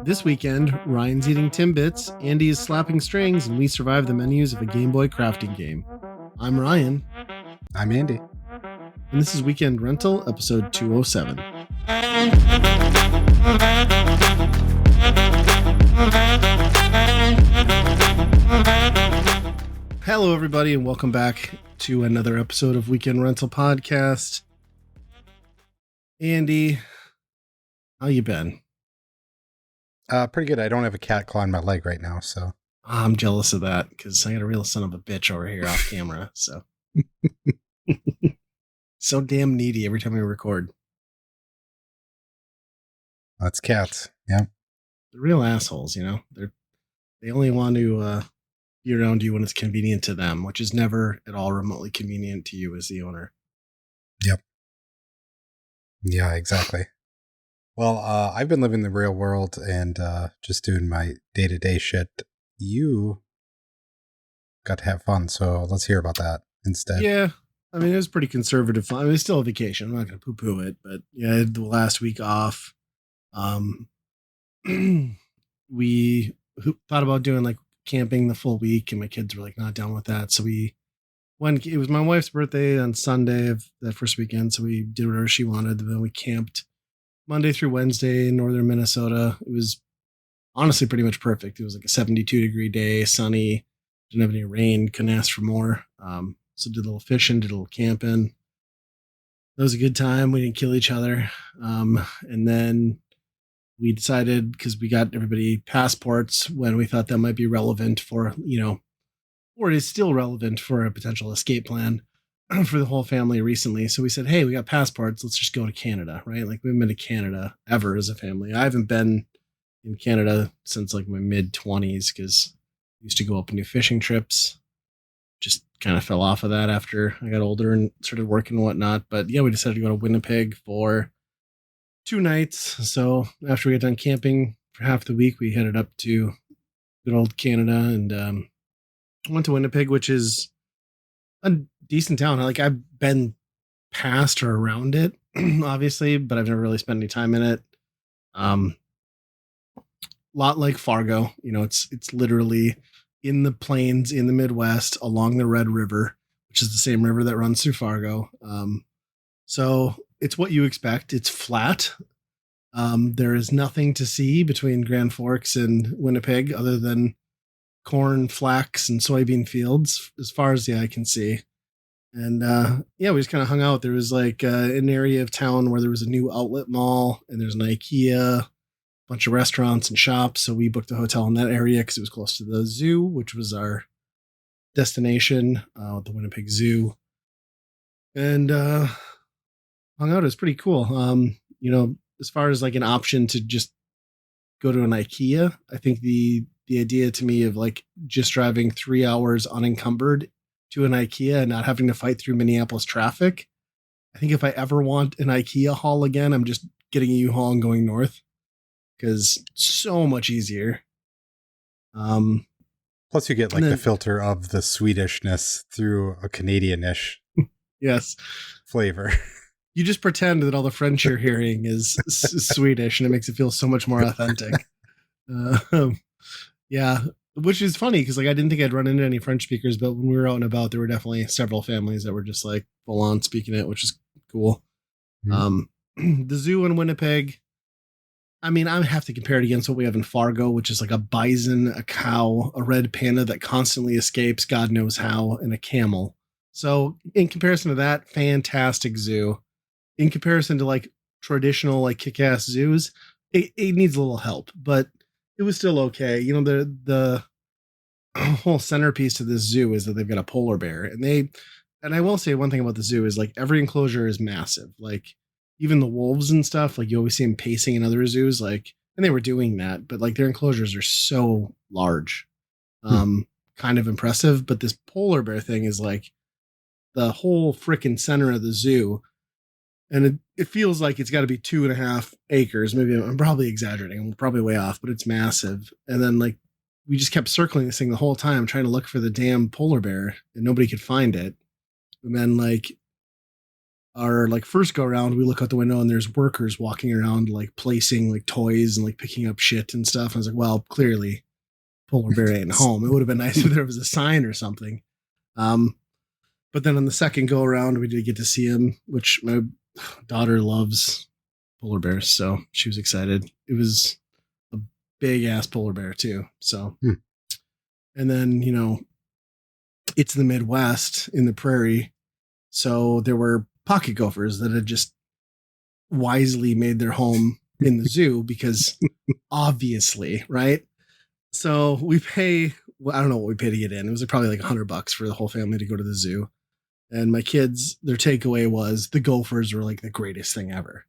This weekend, Ryan's eating Timbits, Andy is slapping strings, and we survive the menus of a Game Boy crafting game. I'm Ryan. I'm Andy. And this is Weekend Rental, episode 207. Hello, everybody, and welcome back to another episode of Weekend Rental Podcast. Andy, how you been? Pretty good. I don't have a cat clawing my leg right now, so. I'm jealous of that, because I got a real son of a bitch over here off camera, so. So damn needy every time we record. That's cats, yeah. They're real assholes, you know? They only want to be around you when it's convenient to them, which is never at all remotely convenient to you as the owner. Yep. Yeah, exactly. Well, I've been living the real world and just doing my day-to-day shit. You got to have fun, so let's hear about that instead. Yeah, I mean, it was pretty conservative fun. I mean, it's still a vacation. I'm not going to poo-poo it, but yeah, I had the last week off. We thought about doing like camping the full week, and my kids were like not down with that. So it was my wife's birthday on Sunday of that first weekend. So we did whatever she wanted. Then we camped Monday through Wednesday in northern Minnesota. It was honestly pretty much perfect. It was like a 72-degree day, sunny, didn't have any rain, couldn't ask for more. So did a little fishing, did a little camping. It was a good time. We didn't kill each other. And then we decided, because we got everybody passports when we thought that might be relevant for, or it is still relevant for a potential escape plan for the whole family recently. So we said, hey, we got passports. Let's just go to Canada, right? Like we haven't been to Canada ever as a family. I haven't been in Canada since like my mid-20s because I used to go up and do fishing trips. Just kind of fell off of that after I got older and started working and whatnot. But yeah, we decided to go to Winnipeg for 2 nights. So after we got done camping for half the week, we headed up to good old Canada and went to Winnipeg, which is a decent town. Like I've been past or around it, obviously, but I've never really spent any time in it. Lot like Fargo, it's literally in the plains in the Midwest along the Red River, which is the same river that runs through Fargo. So it's what you expect. It's flat. There is nothing to see between Grand Forks and Winnipeg other than corn, flax, and soybean fields as far as the eye can see. And we just kind of hung out. There was like an area of town where there was a new outlet mall and there's an IKEA, bunch of restaurants and shops. So we booked a hotel in that area because it was close to the zoo, which was our destination, the Winnipeg Zoo. And hung out. It was pretty cool. As far as like an option to just go to an IKEA, I think the idea to me of like just driving 3 hours unencumbered to an IKEA and not having to fight through Minneapolis traffic. I think if I ever want an IKEA haul again, I'm just getting a U-Haul and going north because it's so much easier. Plus you get like the filter of the Swedishness through a Canadian-ish yes flavor. You just pretend that all the French you're hearing is Swedish, and it makes it feel so much more authentic. Yeah, which is funny because like I didn't think I'd run into any French speakers, but when we were out and about, there were definitely several families that were just like full on speaking it, which is cool. Mm-hmm. The zoo in Winnipeg, I mean, I have to compare it against what we have in Fargo, which is like a bison, a cow, a red panda that constantly escapes, God knows how, and a camel. So in comparison to that, fantastic zoo. In comparison to like traditional like kick-ass zoos, it needs a little help, but it was still okay. The whole centerpiece to this zoo is that they've got a polar bear, and I will say one thing about the zoo is like every enclosure is massive. Like even the wolves and stuff, like you always see them pacing in other zoos, like, and they were doing that, but like their enclosures are so large, kind of impressive. But this polar bear thing is like the whole freaking center of the zoo. And it feels like it's got to be 2.5 acres. Maybe I'm probably exaggerating. I'm probably way off, but it's massive. And then like we just kept circling this thing the whole time, trying to look for the damn polar bear, and nobody could find it. And then like our like first go around, we look out the window and there's workers walking around like placing like toys and like picking up shit and stuff. And I was like, well, clearly polar bear ain't home. It would have been nice if there was a sign or something. Um, but then on the second go around, we did get to see him, which my daughter loves polar bears, so she was excited. It was a big ass polar bear too. So, and then it's the Midwest in the prairie, so there were pocket gophers that had just wisely made their home in the zoo because obviously, right? So we pay. Well, I don't know what we pay to get in. It was probably like $100 for the whole family to go to the zoo. And my kids, their takeaway was the gophers were like the greatest thing ever.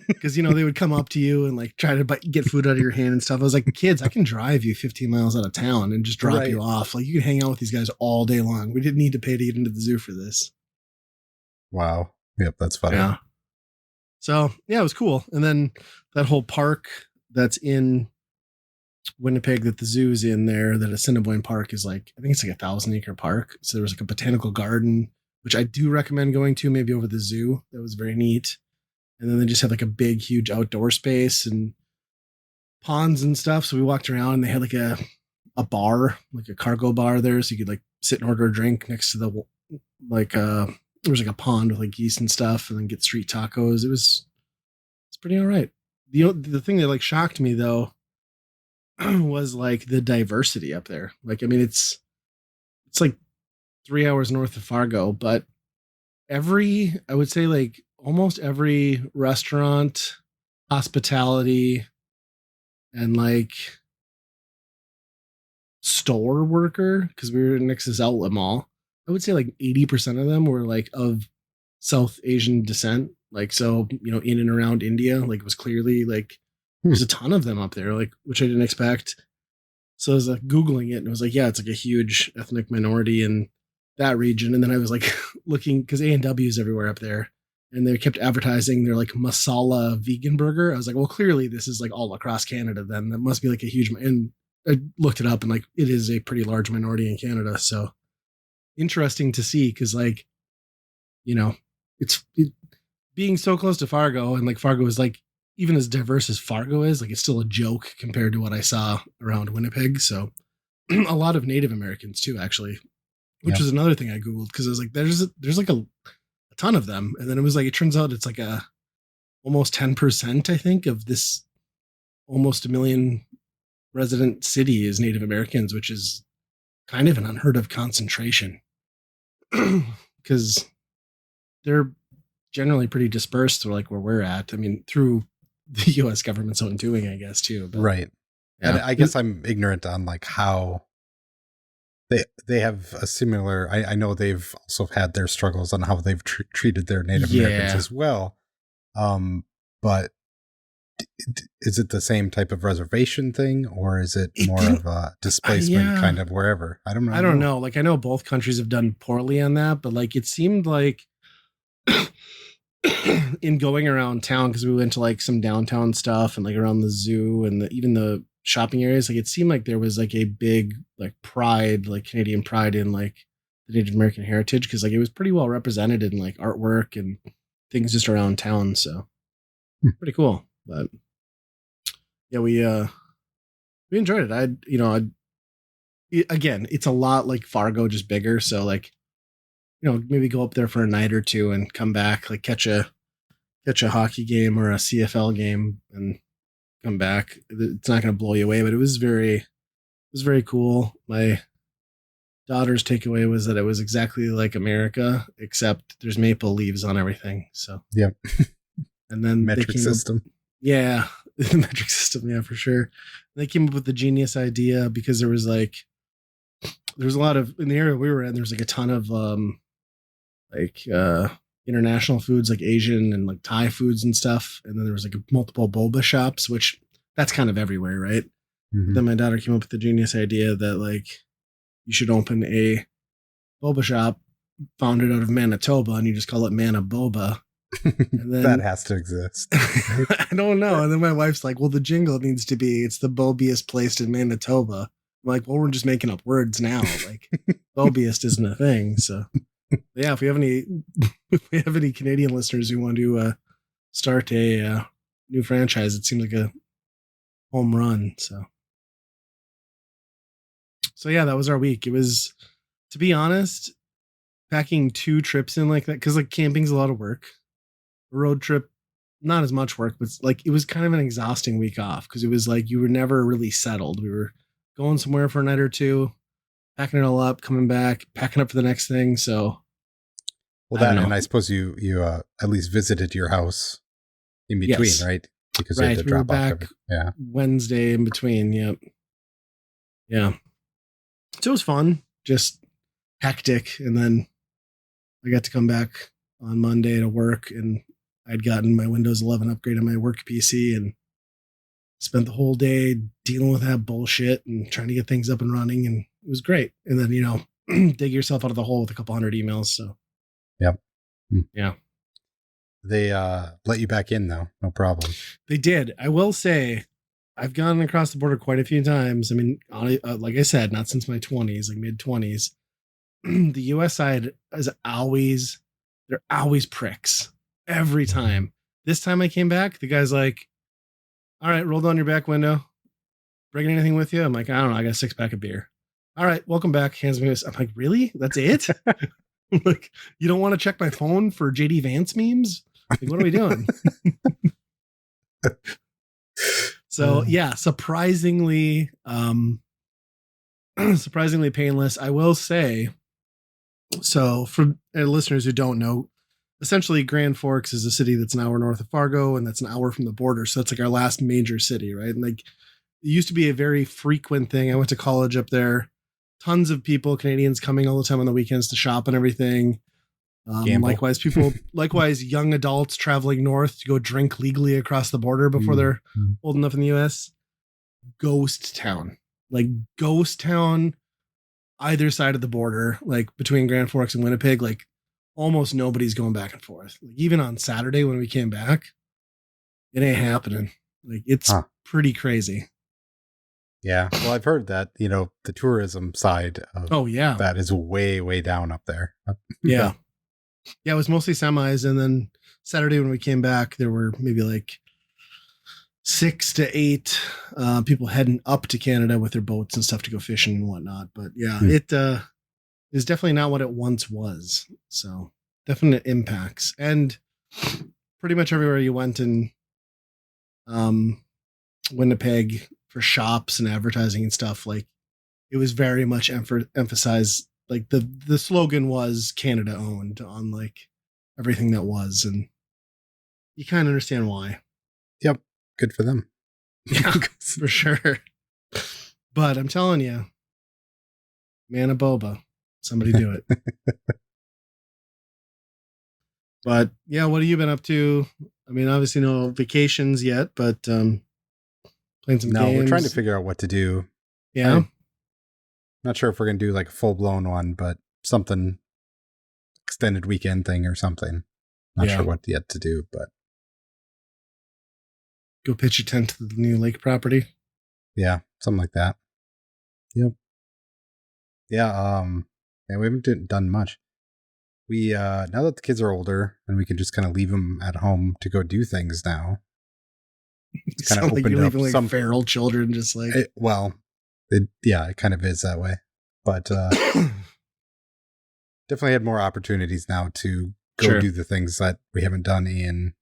Because, they would come up to you and like try to get food out of your hand and stuff. I was like, kids, I can drive you 15 miles out of town and just drop you off. Like, you can hang out with these guys all day long. We didn't need to pay to get into the zoo for this. Wow. Yep, that's funny. Yeah. So, yeah, it was cool. And then that whole park that's in Winnipeg that the zoo's in there, that Assiniboine Park is like, I think it's like 1,000-acre park. So there was like a botanical garden, which I do recommend going to, maybe over the zoo. That was very neat. And then they just had like a big, huge outdoor space and ponds and stuff. So we walked around and they had like a bar, like a cargo bar there. So you could like sit and order a drink next to the, like, there was like a pond with like geese and stuff and then get street tacos. It's pretty all right. The thing that like shocked me though was like the diversity up there. Like, I mean, it's like 3 hours north of Fargo, but I would say like almost every restaurant, hospitality, and like store worker, because we were next to this outlet mall, I would say like 80% of them were like of South Asian descent. Like, so, in and around India, like it was clearly like, there's a ton of them up there, like, which I didn't expect. So I was like Googling it and it was like, yeah, it's like a huge ethnic minority in that region. And then I was like looking, because A&W is everywhere up there. And they kept advertising their like masala vegan burger. I was like, well, clearly this is like all across Canada then. That must be like a huge, and I looked it up and like, it is a pretty large minority in Canada. So interesting to see, because like, being so close to Fargo, and like Fargo is like, even as diverse as Fargo is, like it's still a joke compared to what I saw around Winnipeg. So a lot of Native Americans too, actually, which is another thing I Googled, because I was like, there's like a ton of them. And then it was like, it turns out it's like almost 10%, I think, of this almost 1 million resident city is Native Americans, which is kind of an unheard of concentration because they're generally pretty dispersed to like where we're at. I mean, through the U.S. government's own doing, I guess, too. But, right. Yeah. And I guess I'm ignorant on like how they have a similar, I know they've also had their struggles on how they've treated their Native Americans as well. But is it the same type of reservation thing, or is it more of a displacement kind of wherever? I don't know. I don't know. Like, I know both countries have done poorly on that, but like, it seemed like in going around town, because we went to like some downtown stuff and like around the zoo and even the shopping areas, like it seemed like there was like a big like pride, like Canadian pride in like the Native American heritage, because like it was pretty well represented in like artwork and things just around town. So pretty cool. But yeah, we enjoyed it. Again, it's a lot like Fargo, just bigger. So like, maybe go up there for a night or two and come back, like catch a hockey game or a CFL game and come back. It's not going to blow you away, but it was very cool. My daughter's takeaway was that it was exactly like America, except there's maple leaves on everything. So yeah. And then metric system. The metric system. Yeah, for sure. They came up with the genius idea because there was a lot of, in the area we were in, there's like a ton of, international foods, like Asian and like Thai foods and stuff. And then there was like multiple boba shops, which that's kind of everywhere. Right. Mm-hmm. Then my daughter came up with the genius idea that like you should open a boba shop founded out of Manitoba and you just call it Mana Boba. And then, that has to exist. I don't know. And then my wife's like, well, the jingle needs to be, it's the bobiest place in Manitoba. I'm like, well, we're just making up words now. Like bobiest isn't a thing. So Yeah, if we have any, if we have any Canadian listeners who want to start a new franchise, it seems like a home run. So yeah, that was our week. It was, to be honest, packing 2 trips in like that, because like camping's a lot of work. A road trip, not as much work, but like it was kind of an exhausting week off because it was like you were never really settled. We were going somewhere for a night or two, packing it all up, coming back, packing up for the next thing. So Well, I don't that, know. and I suppose you at least visited your house in between, Yes, right? Because you had right. to We were drop off back everything. Yeah. Wednesday in between. Yep. Yeah. So it was fun, just hectic. And then I got to come back on Monday to work, and I'd gotten my Windows 11 upgrade on my work PC and spent the whole day dealing with that bullshit and trying to get things up and running. And it was great. And then, dig yourself out of the hole with a couple hundred emails. So, Yep. yeah. They let you back in though, no problem. They did. I will say, I've gone across the border quite a few times. I mean, like I said, not since my 20s, like mid 20s. The US side is always, they're always pricks every time. This time I came back, the guy's like, all right, roll down your back window. Bringing anything with you? I'm like, I don't know. I got a 6-pack of beer. All right, welcome back. Hands me this. I'm like, really? That's it? I'm like, you don't want to check my phone for JD Vance memes? Like, what are we doing? So yeah, surprisingly painless. I will say, so for listeners who don't know, essentially Grand Forks is a city that's an hour north of Fargo, and that's an hour from the border. So it's like our last major city, right? And like it used to be a very frequent thing. I went to college up there. Tons of people, Canadians, coming all the time on the weekends to shop and everything. Likewise, young adults traveling north to go drink legally across the border before they're old enough in the US. Ghost town, either side of the border, like between Grand Forks and Winnipeg, like almost nobody's going back and forth. Like even on Saturday when we came back, it ain't happening. Like it's pretty crazy. Yeah. Well, I've heard that, the tourism side of that is way, way down up there. Yeah. Yeah, it was mostly semis. And then Saturday when we came back, there were maybe like 6 to 8 people heading up to Canada with their boats and stuff to go fishing and whatnot. But yeah, it is definitely not what it once was. So definite impacts. And pretty much everywhere you went in Winnipeg for shops and advertising and stuff, like it was very much emphasized. Like the slogan was Canada owned on like everything that was, and you kind of understand why. Yep. Good for them. Yeah, for sure. But I'm telling you, Manitoba, somebody do it. But yeah, what have you been up to? I mean, obviously no vacations yet, but playing some games. We're trying to figure out what to do. Yeah. I'm not sure if we're going to do like a full blown one, but something extended weekend thing or something. Not sure what yet to do, but go pitch a tent to the new lake property. Yeah, something like that. Yep. Yeah, we haven't done much. We now that the kids are older and we can just kind of leave them at home to go do things now. It's kind of opened like you're leaving like some feral children, just like it kind of is that way. But definitely had more opportunities now to go do the things that we haven't done in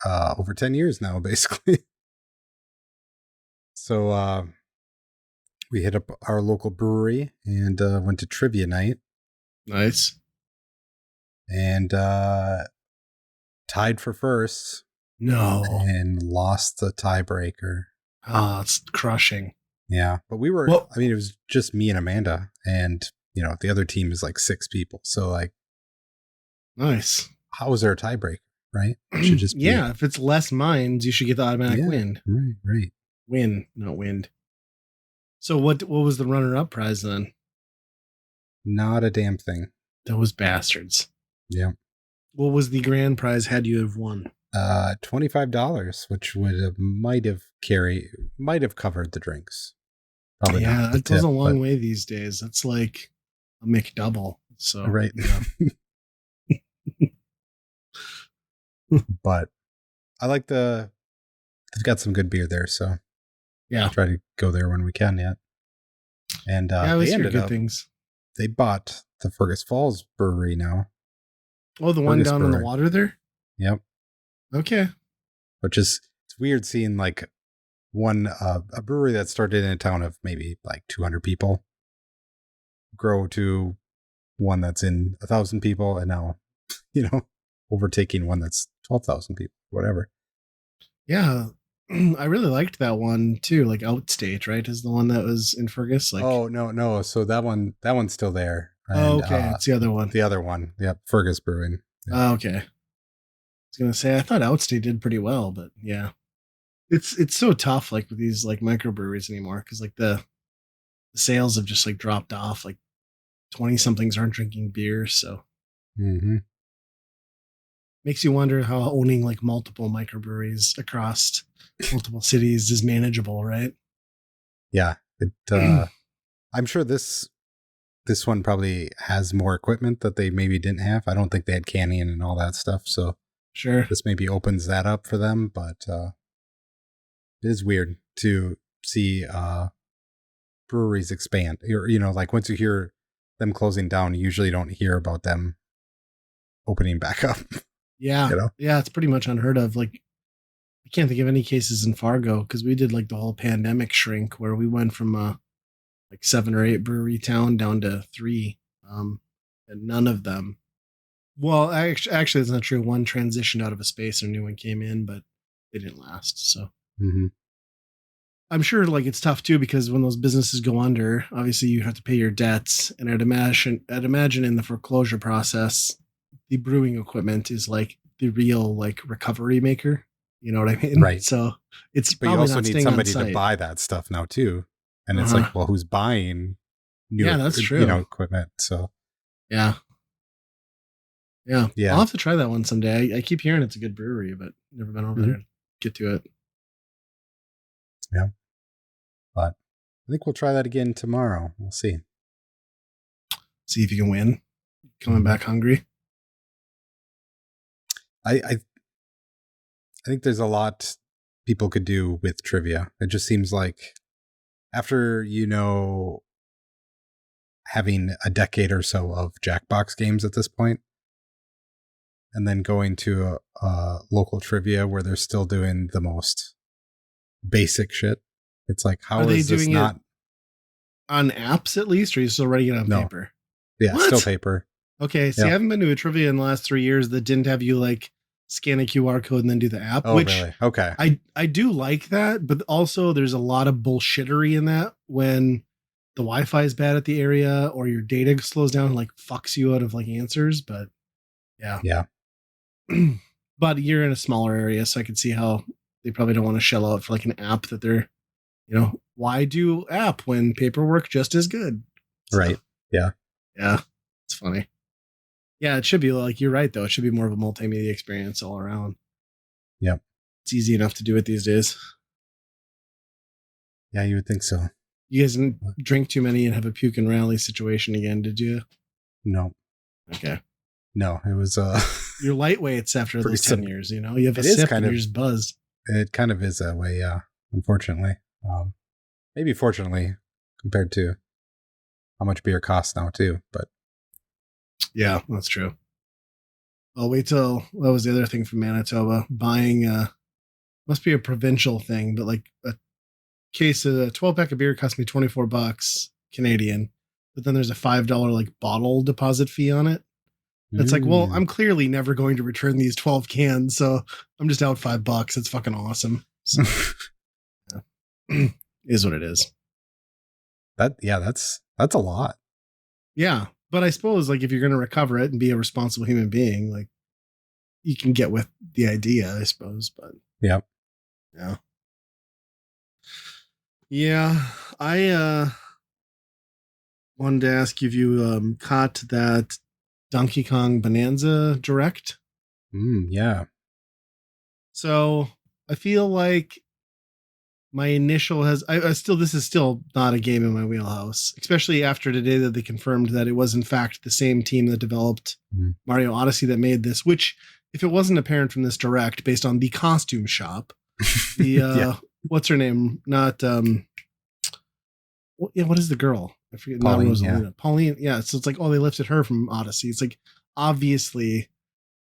over 10 years now, basically. So we hit up our local brewery and went to trivia night. Nice. And tied for first. No. And lost the tiebreaker. It's crushing. Yeah. But we were, it was just me and Amanda. And, the other team is like 6 people. So, like, nice. How is there a tiebreaker, right? It should just be if it's less minds, you should get the automatic win. Right. Win, not wind. So what was the runner-up prize then? Not a damn thing. Those bastards. Yeah. What was the grand prize had you have won? $25, which might have covered the drinks. Probably not. That goes a long way these days. That's like a McDouble. So, Right. yeah. But I like they've got some good beer there, so Yeah. try to go there when we can yet. And Yeah, I always they hear ended good up, things. they bought the Fergus Falls brewery now. Oh, the one Fergus down on the Brewing. water there? Yep. Okay. Which is, it's weird seeing like a brewery that started in a town of maybe like 200 people grow to one that's in 1,000 people, and now, overtaking one that's 12,000 people, whatever. Yeah. I really liked that one too. Like Outstate, right? Is the one that was in Fergus. Like, Oh, no. So that one's still there. oh, And okay. It's the other one. the other one, yep, Fergus Brewing. Yep. Oh, okay. I was gonna say I thought Outstate did pretty well, but yeah. It's so tough like with these like microbreweries anymore because like the sales have just like dropped off. Like 20 somethings aren't drinking beer, so Mm-hmm. makes you wonder how owning like multiple microbreweries across multiple cities is manageable, right? Yeah. I'm sure this one probably has more equipment that they maybe didn't have. I don't think they had canning and all that stuff, so Sure. this maybe opens that up for them. But it is weird to see breweries expand. Or, like once you hear them closing down, you usually don't hear about them opening back up. Yeah. You know? Yeah, it's pretty much unheard of. Like I can't think of any cases in Fargo because we did like the whole pandemic shrink where we went from like 7 or 8 brewery town down to 3. And none of them. Well, actually, that's not true. One transitioned out of a space, and a new one came in, but they didn't last. So Mm-hmm. I'm sure, like it's tough too because when those businesses go under, obviously you have to pay your debts, and I'd imagine in the foreclosure process, the brewing equipment is like the real like recovery maker. You know what I mean? Right. So it's But you probably also not need staying on somebody to site. buy that stuff now too. And it's Uh-huh. like, well, who's buying Yeah, that's true. equipment? So Yeah. Yeah. I'll yeah. have to try that one someday. I keep hearing it's a good brewery, but never been over Mm-hmm. there to get to it. Yeah. But I think we'll try that again tomorrow. We'll see. See if you can win. Coming Mm-hmm. back hungry. I think there's a lot people could do with trivia. It just seems like after, having a decade or so of Jackbox games at this point, and then going to a local trivia where they're still doing the most basic shit. It's like, Are how they is this doing it not? on apps at least, or are you still writing it on No. paper? Yeah, still What? paper. Okay, see, I Yep. haven't been to a trivia in the last 3 years that didn't have you like scan a QR code and then do the app, Oh, which really? Okay. I do like that, but also there's a lot of bullshittery in that when the Wi-Fi is bad at the area or your data slows down and like fucks you out of like answers. But yeah. Yeah. But you're in a smaller area, so I can see how they probably don't want to shell out for like an app that they're, why do app when paperwork just as good? So, Right. Yeah. yeah, it's funny. Yeah, it should be like you're right though. It should be more of a multimedia experience all around. Yep. It's easy enough to do it these days. Yeah, you would think so. You guys didn't drink too many and have a puke and rally situation again, did you? No. Okay. No, it was You're lightweights after Pretty those 10 simple. years, You have a It is sip kind and of- you're just buzzed. it kind of is that way, yeah. Unfortunately. Maybe fortunately compared to how much beer costs now too, but Yeah, that's true. I'll wait till that was the other thing from Manitoba. Buying must be a provincial thing, but like a 12 pack of beer cost me $24 Canadian, but then there's a $5 like bottle deposit fee on it. It's like, well, I'm clearly never going to return these 12 cans, so I'm just out $5. It's fucking awesome. So, yeah. Is what it is. that's a lot. Yeah, but I suppose like if you're going to recover it and be a responsible human being, like you can get with the idea, I suppose. But Yep. yeah, yeah. I wanted to ask if you caught that Donkey Kong Bonanza Direct. Yeah. So I feel like my initial I still, this is still not a game in my wheelhouse, especially after today that they confirmed that it was in fact the same team that developed Mario Odyssey that made this, which if it wasn't apparent from this direct based on the costume shop, the what's her name? Not what is the girl? I forget. Pauline, not Rosalina. Pauline. Yeah. So it's like, oh, they lifted her from Odyssey. It's like, obviously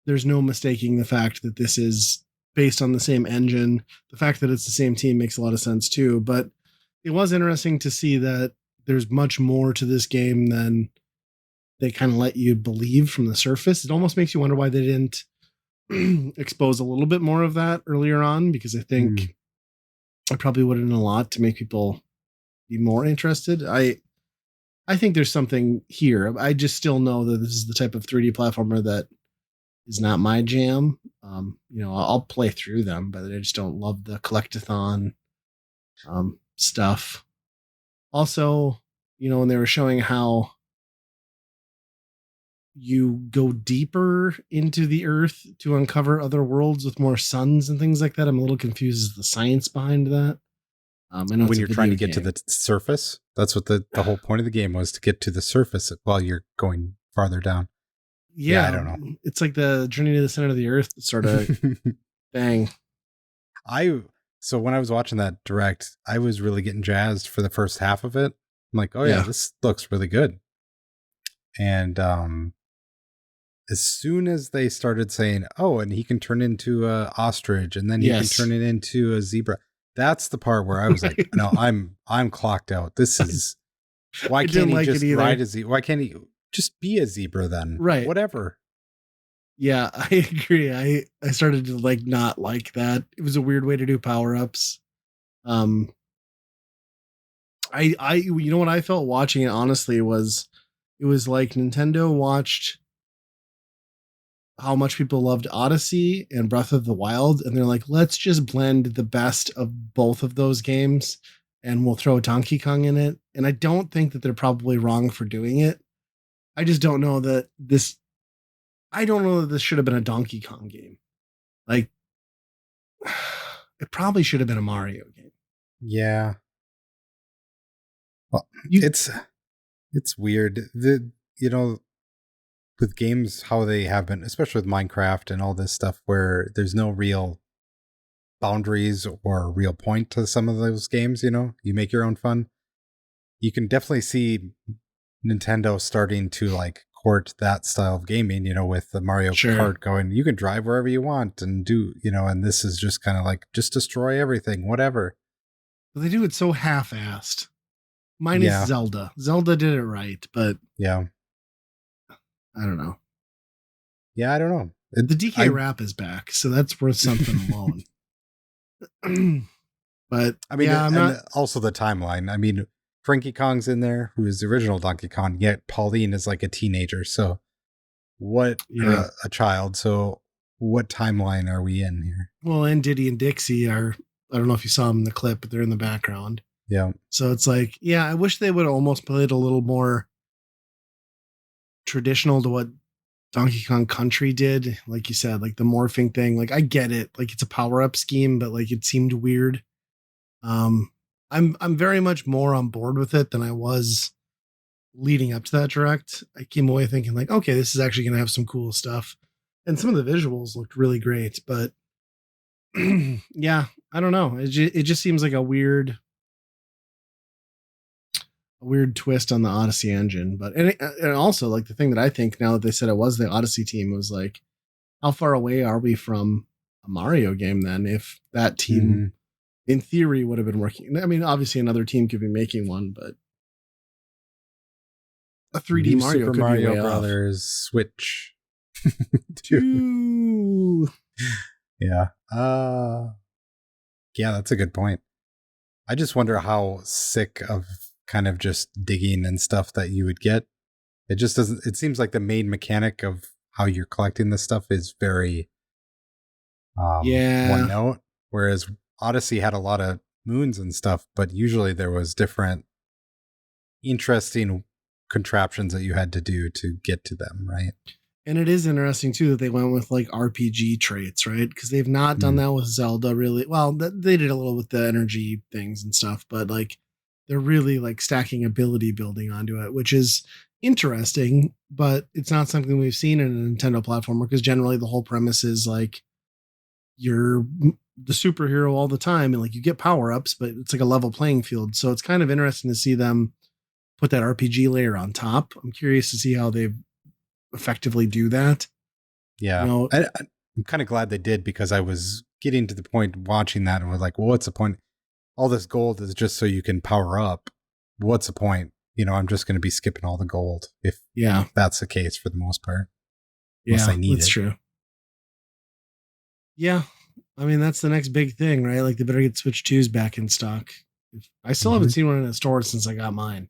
there's no mistaking the fact that this is based on the same engine. The fact that it's the same team makes a lot of sense too, but it was interesting to see that there's much more to this game than they kind of let you believe from the surface. It almost makes you wonder why they didn't expose a little bit more of that earlier on, because I think I probably would have done a lot to make people be more interested. I think there's something here. I just still know that this is the type of 3D platformer that is not my jam. I'll play through them, but I just don't love the collectathon stuff. Also, when they were showing how you go deeper into the earth to uncover other worlds with more suns and things like that, I'm a little confused as the science behind that. When you're trying to get to the surface, that's what the whole point of the game was, to get to the surface while you're going farther down. Yeah, I don't know. It's like the journey to the center of the earth sort of thing. So when I was watching that direct, I was really getting jazzed for the first half of it. I'm like, oh yeah, this looks really good. And as soon as they started saying, oh, and he can turn into an ostrich, and then he can turn it into a zebra, that's the part where I was like, no, I'm clocked out. This is, why can't he just ride a zebra? Why can't he just be a zebra then? Right. Whatever. Yeah, I agree. I started to not like that. It was a weird way to do power-ups. I what I felt watching it, honestly, was it was like Nintendo watched how much people loved Odyssey and Breath of the Wild, and they're like, let's just blend the best of both of those games and we'll throw Donkey Kong in it. And I don't think that they're probably wrong for doing it. I just don't know that this should have been a Donkey Kong game. Like, it probably should have been a Mario game. Yeah. Well, it's weird. With games, how they have been, especially with Minecraft and all this stuff, where there's no real boundaries or real point to some of those games, you make your own fun. You can definitely see Nintendo starting to court that style of gaming, with the Mario Kart going, you can drive wherever you want and do, and this is just kind of just destroy everything, whatever. But they do it so half-assed. Minus Zelda. Zelda did it right, but yeah. I don't know. Yeah, I don't know. The DK rap is back, so that's worth something alone. But I mean, and also the timeline. I mean, Frankie Kong's in there, who is the original Donkey Kong, yet Pauline is like a teenager. So what, a child. So what timeline are we in here? Well, and Diddy and Dixie are, I don't know if you saw them in the clip, but they're in the background. Yeah. So it's like, I wish they would have almost played a little more traditional to what Donkey Kong Country did. Like you said, the morphing thing, I get it. It's a power-up scheme, but it seemed weird. I'm very much more on board with it than I was leading up to that direct. I came away thinking okay, this is actually going to have some cool stuff. And some of the visuals looked really great, but yeah, I don't know. It just seems like a weird twist on the Odyssey engine. But and also the thing that I think now that they said it was the Odyssey team was how far away are we from a Mario game then? If that team in theory would have been working. I mean, obviously another team could be making one, but a 3D New Mario Super could Mario be way Brothers off. Switch. Yeah. Yeah, that's a good point. I just wonder how sick of kind of just digging and stuff that you would get. It just doesn't, it seems like the main mechanic of how you're collecting this stuff is very one note, whereas Odyssey had a lot of moons and stuff, but usually there was different interesting contraptions that you had to do to get to them, right? And it is interesting too that they went with like RPG traits, right? Because they've not done Mm. that with Zelda really. Well, they did a little with the energy things and stuff, but like they're really like stacking ability building onto it, which is interesting, but it's not something we've seen in a Nintendo platformer because generally the whole premise is like you're the superhero all the time and like you get power ups, but it's like a level playing field. So it's kind of interesting to see them put that RPG layer on top. I'm curious to see how they effectively do that. You Yeah. know, I'm kind of glad they did because I was getting to the point watching that and was like, well, what's the point? All this gold is just so you can power up. What's the point? I'm just going to be skipping all the gold if yeah, that's the case for the most part, unless yeah, I need that's it. true. Yeah, I mean that's the next big thing, right? Like they better get Switch 2s back in stock. I still haven't Mm-hmm. seen one in a store since I got mine,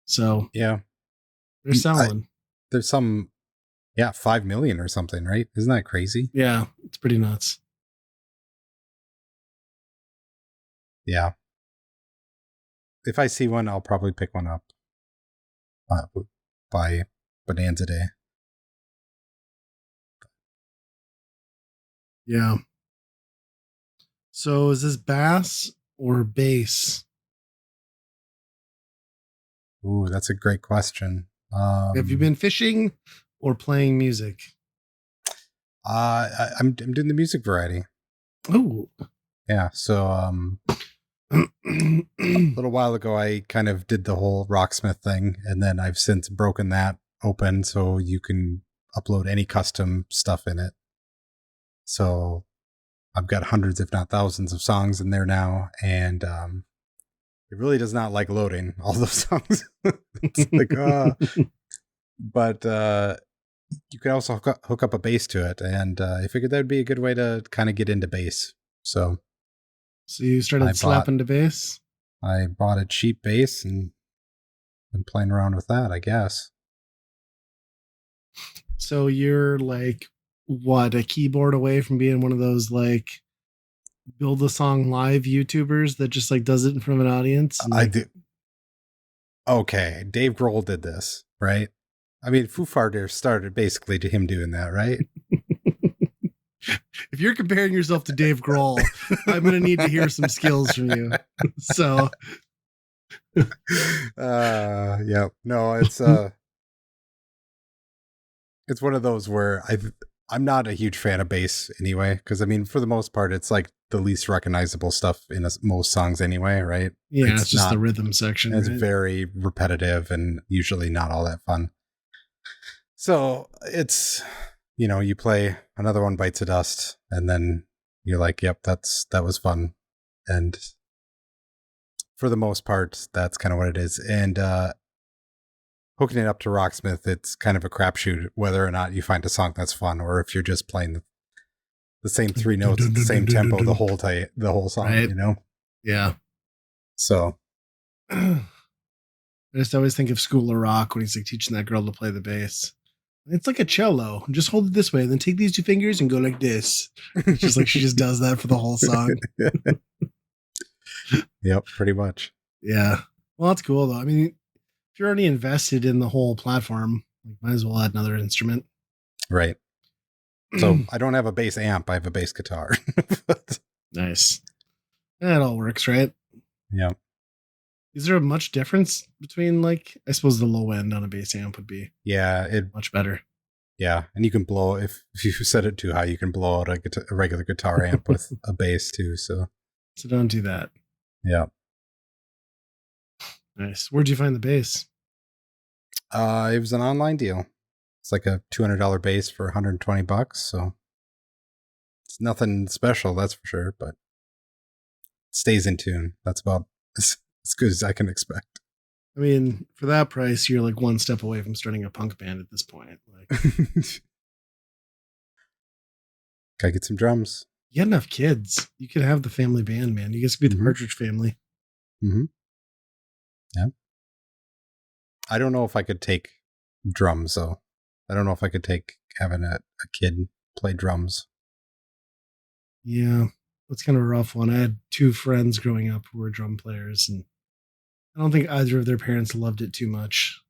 so Yeah. they're selling. There's some, 5 million or something, right? Isn't that crazy? Yeah, it's pretty nuts. Yeah. If I see one, I'll probably pick one up by Bonanza Day. Yeah. So is this bass or bass? Ooh, that's a great question. Have you been fishing or playing music? I'm doing the music variety. Oh. Yeah. So, a little while ago, I kind of did the whole Rocksmith thing, and then I've since broken that open so you can upload any custom stuff in it. So I've got hundreds, if not thousands, of songs in there now, and it really does not like loading all those songs. It's like, but you can also hook up a bass to it, and I figured that would be a good way to kind of get into bass. So So you started slapping the bass? I bought a cheap bass and been playing around with that, I guess. So you're like what, a keyboard away from being one of those like build a song live YouTubers that just like does it in front of an audience? I do. Okay, Dave Grohl did this, right? I mean, Foo Fighters started basically to him doing that, right? If you're comparing yourself to Dave Grohl, I'm going to need to hear some skills from you. So, Yeah, no, it's one of those where I'm not a huge fan of bass anyway, because I mean, for the most part, it's like the least recognizable stuff in most songs anyway, right? yeah, it's just the rhythm section. It's right? very repetitive and usually not all that fun. So it's, you play Another One Bites the Dust, and then you're like, yep, that was fun. And for the most part, that's kind of what it is. And hooking it up to Rocksmith, it's kind of a crapshoot whether or not you find a song that's fun, or if you're just playing the same three notes at the same tempo the whole song, right? Yeah. So I just always think of School of Rock when he's like teaching that girl to play the bass. It's like a cello. Just hold it this way, then take these two fingers and go like this. It's just like she just does that for the whole song. Yep, pretty much. Yeah. Well, that's cool though. I mean, if you're already invested in the whole platform, like, might as well add another instrument. Right. So I don't have a bass amp. I have a bass guitar. Nice. That all works, right? Yeah. Is there much difference between, like, I suppose the low end on a bass amp would be much better. Yeah, and you can blow if you set it too high, you can blow out a regular guitar amp with a bass too. So don't do that. Yeah. Nice. Where'd you find the bass? It was an online deal. It's like a $200 bass for $120. So it's nothing special, that's for sure, but it stays in tune. That's about as good as I can expect. I mean, for that price, you're like one step away from starting a punk band at this point. Like, gotta get some drums. You got enough kids. You could have the family band, man. You guys could be the Partridge Family. Mm-hmm. Yeah. I don't know if I could take drums, though. I don't know if I could take having a kid play drums. Yeah, that's kind of a rough one. I had two friends growing up who were drum players, and I don't think either of their parents loved it too much.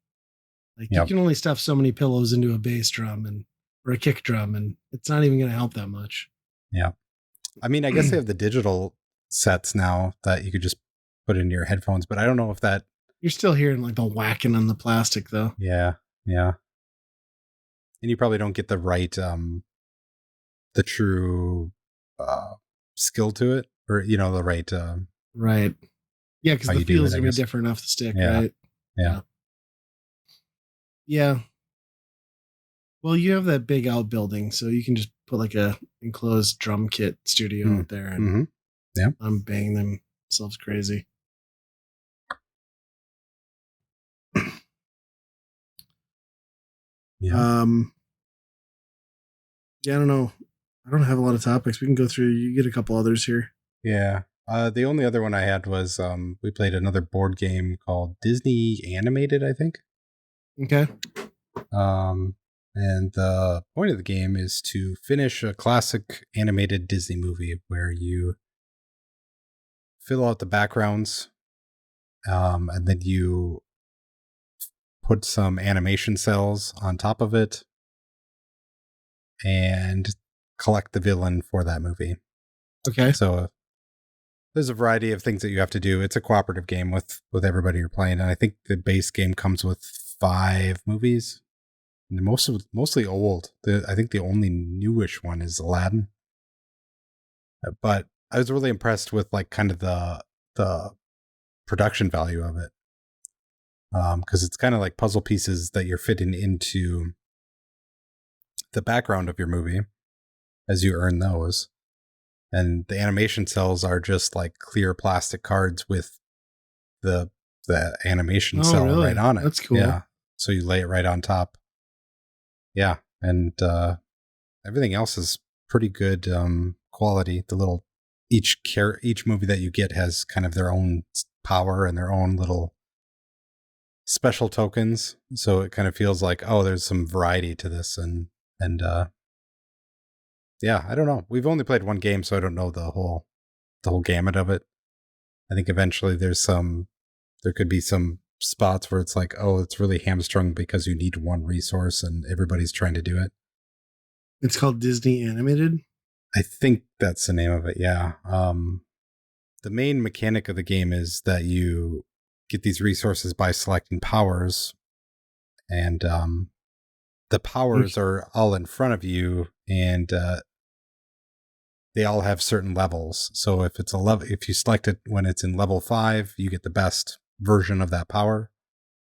Like you Yep. can only stuff so many pillows into a bass drum or a kick drum, and it's not even going to help that much. Yeah. I mean, I guess they have the digital sets now that you could just put in your headphones, but I don't know if that. You're still hearing like the whacking on the plastic though. Yeah. Yeah. And you probably don't get the right, the true skill to it, or, the right, Right. Yeah, because how the you do feel's it, I gonna be guess. different off the stick, Yeah. right? Yeah. Yeah. Well, you have that big outbuilding, so you can just put like a enclosed drum kit studio out there and Mm-hmm. Yeah. bang themselves crazy. Yeah. Yeah, I don't know. I don't have a lot of topics. We can go through. You get a couple others here. Yeah. The only other one I had was we played another board game called Disney Animated, I think. Okay. And the point of the game is to finish a classic animated Disney movie where you fill out the backgrounds, and then you put some animation cells on top of it and collect the villain for that movie. Okay. So there's a variety of things that you have to do. It's a cooperative game with everybody you're playing, and I think the base game comes with 5 movies. And they're mostly old. I think the only newish one is Aladdin. But I was really impressed with like kind of the production value of it, because it's kind of like puzzle pieces that you're fitting into the background of your movie as you earn those. And the animation cells are just like clear plastic cards with the animation cell really? right on it. That's cool. Yeah. So you lay it right on top. Yeah. And everything else is pretty good quality. The little each movie that you get has kind of their own power and their own little special tokens. So it kind of feels like, oh, there's some variety to this. And yeah, I don't know. We've only played one game, so I don't know the whole gamut of it. I think eventually there could be some spots where it's like, oh, it's really hamstrung because you need one resource and everybody's trying to do it. It's called Disney Animated. I think that's the name of it. Yeah. The main mechanic of the game is that you get these resources by selecting powers, and the powers are all in front of you, and they all have certain levels. So if it's if you select it when it's in level 5, you get the best version of that power,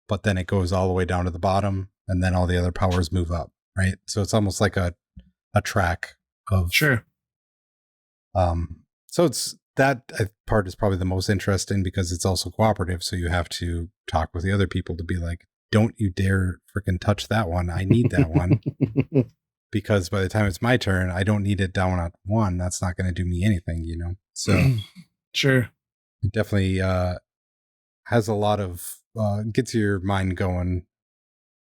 but then it goes all the way down to the bottom, and then all the other powers move up, right? So it's almost like a track of Sure. So it's that part is probably the most interesting because it's also cooperative. So you have to talk with the other people to be like, don't you dare freaking touch that one. I need that one. Because by the time it's my turn, I don't need it down at 1. That's not going to do me anything, So sure. it definitely has a lot of, gets your mind going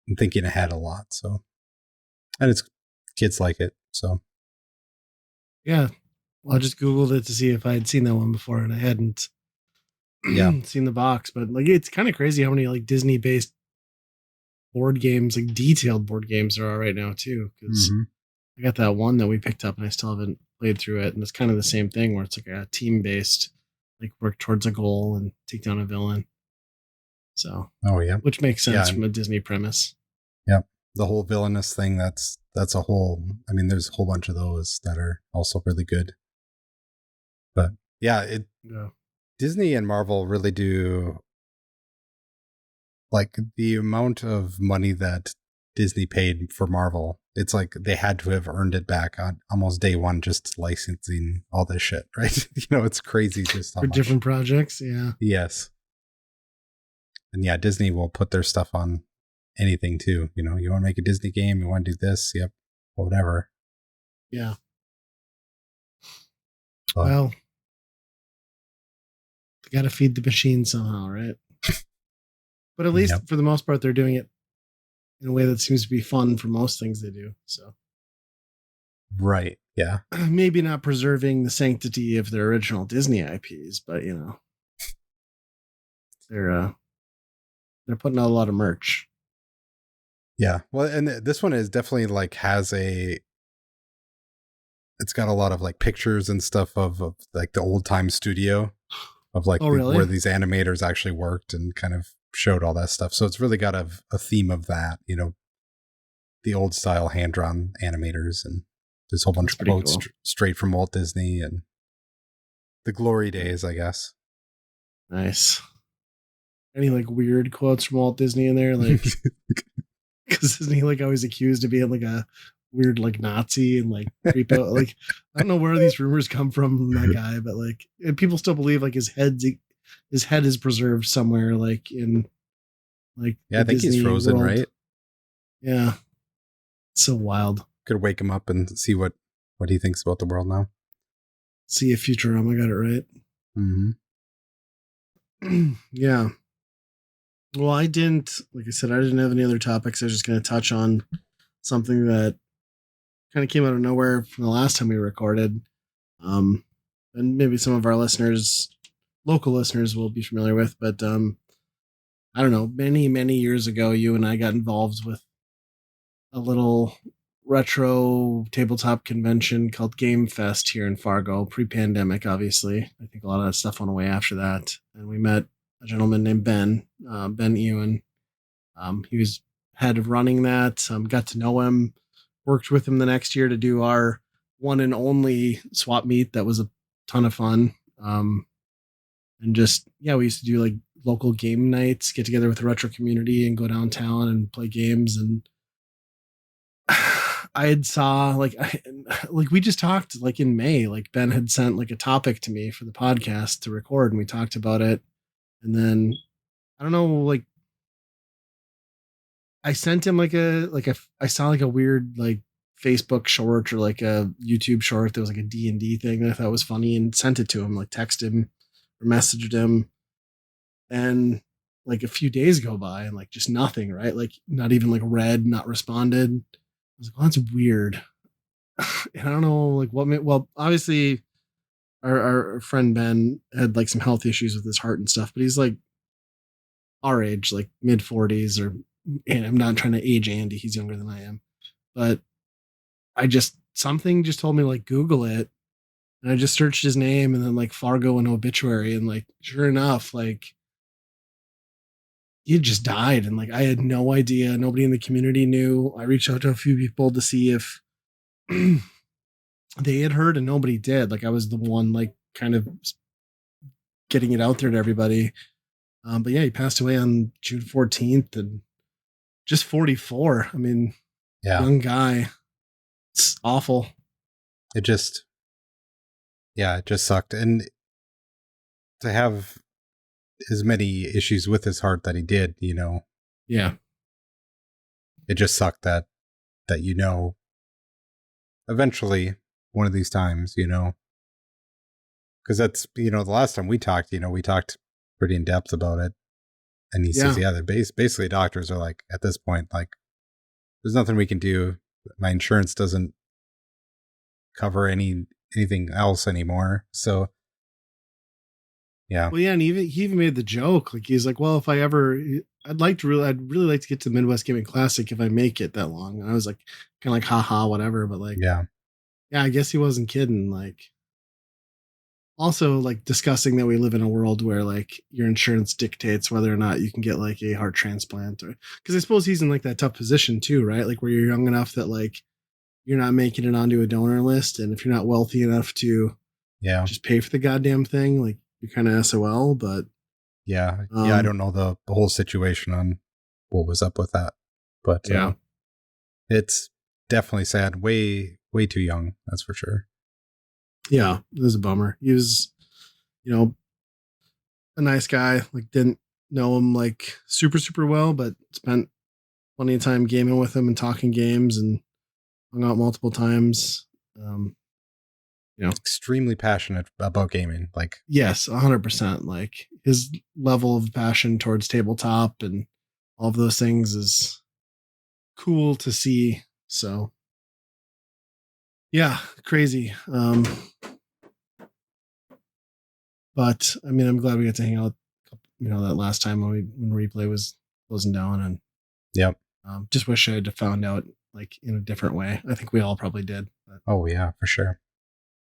and thinking ahead a lot. So, and it's kids like it. So, yeah. Well, I just Googled it to see if I had seen that one before, and I hadn't seen the box. But like, it's kind of crazy how many like Disney based board games, like detailed board games, there are right now too. Because I got that one that we picked up, and I still haven't played through it. And it's kind of the same thing where it's like a team based, like work towards a goal and take down a villain. So, oh yeah, which makes sense from a Disney premise. Yeah, the whole villainous thing. That's a whole. I mean, there's a whole bunch of those that are also really good. But yeah, Disney and Marvel really do, like, the amount of money that Disney paid for Marvel. It's like they had to have earned it back on almost day one, just licensing all this shit, right? It's crazy just for different projects. Yeah. Yes. And yeah, Disney will put their stuff on anything too. You want to make a Disney game, you want to do this, yep, whatever. Yeah. But, well, got to feed the machine somehow, right? But at least for the most part, they're doing it in a way that seems to be fun for most things they do. So, right, yeah, maybe not preserving the sanctity of their original Disney IPs, but they're putting out a lot of merch. Yeah. Well, and this one is definitely like it's got a lot of like pictures and stuff of like the old time studio of like Oh, really? where these animators actually worked and kind of showed all that stuff. So it's really got a theme of that, the old style hand drawn animators, and there's a whole bunch That's of pretty quotes cool. straight from Walt Disney and the glory days, I guess. Nice. Any like weird quotes from Walt Disney in there? Like, because isn't he like always accused of being like a weird like Nazi and like creepo? Like, I don't know where these rumors come from that guy, but like, and people still believe like his head is preserved somewhere like in like Yeah, the I think he's Disney frozen, world. right? Yeah, it's so wild. Could wake him up and see what he thinks about the world now. See if Futurama got it right. Mm-hmm. Yeah. Well, I didn't, like I said, I didn't have any other topics. I was just going to touch on something that kind of came out of nowhere from the last time we recorded. Um, and maybe some of our listeners, local listeners, will be familiar with. But I don't know, many years ago, you and I got involved with a little retro tabletop convention called Game Fest here in Fargo, pre-pandemic, obviously. I think a lot of that stuff went away after that, and we met a gentleman named Ben Ewan. He was head of running that. Got to know him, worked with him the next year to do our one and only swap meet. That was a ton of fun. And just, yeah, we used to do like local game nights, get together with the retro community and go downtown and play games. And I had saw like we just talked like in May, like Ben had sent like a topic to me for the podcast to record, and we talked about it. And then I don't know, like I sent him I saw like a weird like Facebook short or like a YouTube short that was like a D&D thing that I thought was funny, and sent it to him, like text him or messaged him. And like a few days go by and like just nothing, right? Like not even like read, not responded. I was like, well, that's weird. And I don't know like well, obviously our friend Ben had like some health issues with his heart and stuff, but he's like our age, like mid 40s, or, and I'm not trying to age Andy, he's younger than I am. But something just told me like Google it, and I just searched his name and then like Fargo and obituary, and like sure enough, like he had just died, and like I had no idea. Nobody in the community knew. I reached out to a few people to see if they had heard, and nobody did. Like I was the one like kind of getting it out there to everybody. But yeah, he passed away on June 14th, and just 44. I mean, Yeah. young guy. It's awful. It just sucked. And to have as many issues with his heart that he did, Yeah. it just sucked that eventually one of these times, because that's, the last time we talked, we talked pretty in depth about it. And he says, Yeah. yeah, basically doctors are like, at this point, like, there's nothing we can do. My insurance doesn't cover anything else anymore. So, yeah. Well, yeah, and he even made the joke. Like he's like, well, if I ever, I'd really like to get to the Midwest Gaming Classic if I make it that long. And I was like, kind of like, haha, whatever. But like, Yeah. yeah, I guess he wasn't kidding. Like, also like discussing that we live in a world where like your insurance dictates whether or not you can get like a heart transplant, or because I suppose he's in like that tough position too, right? Like where you're young enough that like you're not making it onto a donor list, and if you're not wealthy enough to Yeah. just pay for the goddamn thing, like you're kind of SOL. But Yeah. Yeah. I don't know the whole situation on what was up with that, but yeah, it's definitely sad. Way, way too young. That's for sure. yeah, it was a bummer. He was, a nice guy. Like didn't know him like super well, but spent plenty of time gaming with him and talking games, and hung out multiple times. Um, Extremely passionate about gaming. Like, yes, 100%. Like his level of passion towards tabletop and all of those things is cool to see. So yeah, crazy. But I mean, I'm glad we got to hang out, that last time when replay was closing down, and yep. Just wish I had found out like in a different way. I think we all probably did. But Oh yeah, for sure.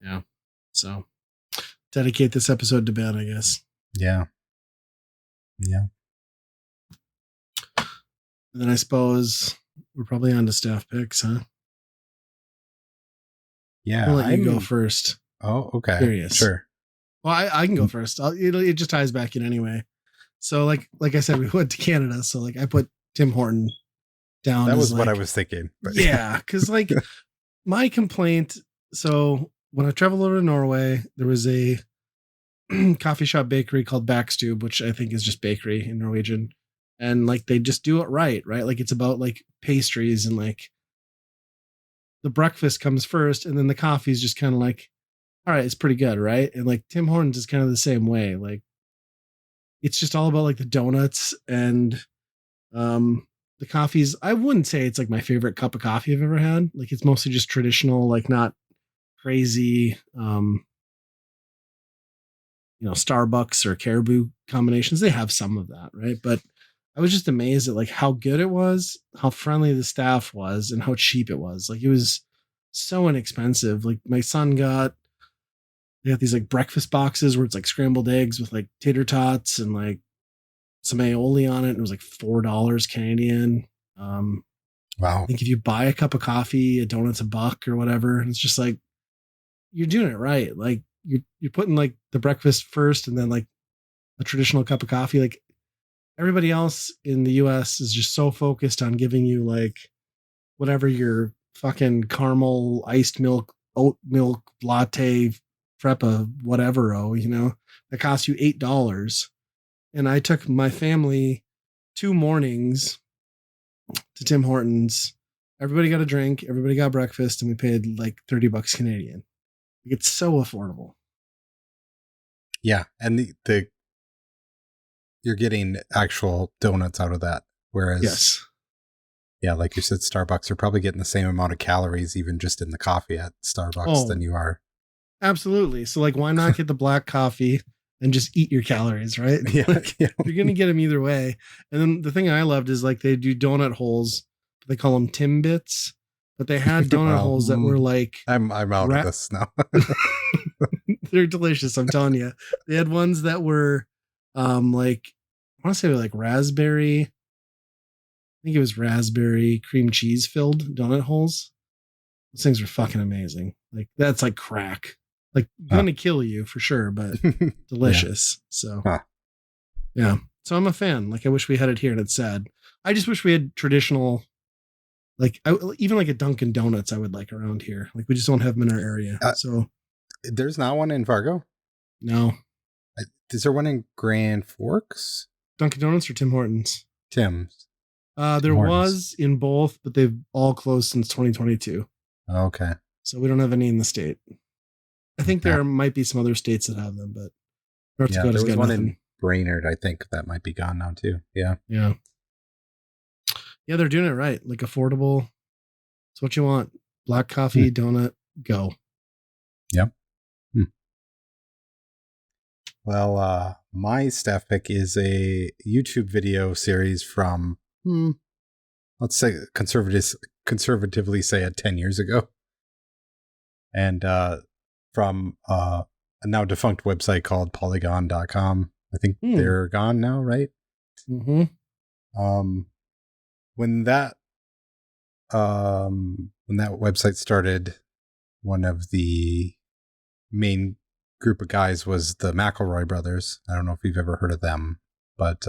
yeah. So dedicate this episode to Ben, I guess. Yeah. Yeah. And then I suppose we're probably on to staff picks, huh? Yeah. I'll let you go first. Oh, okay. Curious. Sure. Well, I can go first. It just ties back in anyway. So like I said, we went to Canada. So like I put Tim Horton down. That was like, what I was thinking. But yeah, because like my complaint. So when I traveled over to Norway, there was a coffee shop bakery called Backstube, which I think is just bakery in Norwegian. And like they just do it right? Like it's about like pastries and like the breakfast comes first and then the coffee is just kind of like, all right, it's pretty good, right? And like Tim Hortons is kind of the same way. Like it's just all about like the donuts and the coffees. I wouldn't say it's like my favorite cup of coffee I've ever had. Like it's mostly just traditional, like not crazy Starbucks or Caribou combinations. They have some of that, right? But I was just amazed at like how good it was, how friendly the staff was, and how cheap it was. Like it was so inexpensive. Like my son they got these like breakfast boxes where it's like scrambled eggs with like tater tots and like some aioli on it. And it was like $4 Canadian. wow. I think if you buy a cup of coffee, a donut's $1 or whatever. And it's just like, you're doing it right. Like you're putting like the breakfast first and then like a traditional cup of coffee. Like everybody else in the US is just so focused on giving you like whatever your fucking caramel iced milk, oat milk latte, freppa, whatever, that costs you $8. And I took my family 2 mornings to Tim Hortons. Everybody got a drink, everybody got breakfast, and we paid like $30 Canadian. It's so affordable. Yeah, and the you're getting actual donuts out of that, whereas yes, yeah, like you said, Starbucks are probably getting the same amount of calories even just in the coffee at Starbucks than you are. Absolutely. So like, why not get the black coffee and just eat your calories, right? Yeah, like, yeah. You're gonna get them either way. And then the thing I loved is like they do donut holes. They call them Timbits, but they had donut holes that were like I'm out of this now. They're delicious. I'm telling you. They had ones that were like I want to say like raspberry. I think it was raspberry cream cheese filled donut holes. Those things are fucking amazing. Like that's like crack. Like gonna kill you for sure, but delicious. Yeah. So yeah. So I'm a fan. Like I wish we had it here and it's sad. I just wish we had traditional, like even like a Dunkin' Donuts I would like around here. Like we just don't have them in our area. So there's not one in Fargo? No. Is there one in Grand Forks? Dunkin' Donuts or Tim Hortons? Tim's. There was in both, but they've all closed since 2022. Okay. So we don't have any in the state. I think there might be some other states that have them, but North Dakota's got one in Brainerd, I think that might be gone now too. Yeah. Yeah. Yeah, they're doing it right. Like affordable. It's what you want. Black coffee, donut, go. Yep. Well, my staff pick is a YouTube video series from, let's say conservatively say 10 years ago. And from a now defunct website called polygon.com. I think they're gone now, right? Mm-hmm. When that website started, one of the main group of guys was the McElroy brothers. I don't know if you've ever heard of them, but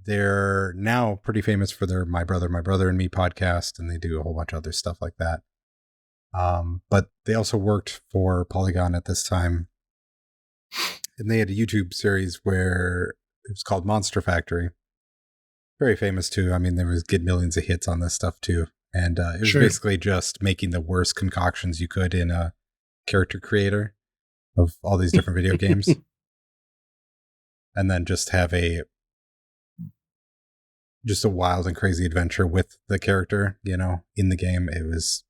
they're now pretty famous for their My Brother and Me podcast, and they do a whole bunch of other stuff like that. But they also worked for Polygon at this time, and they had a YouTube series where it was called Monster Factory. Very famous too. I mean, there was get millions of hits on this stuff too. And it was basically just making the worst concoctions you could in a character creator of all these different video games. And then just have a wild and crazy adventure with the character, in the game. It was,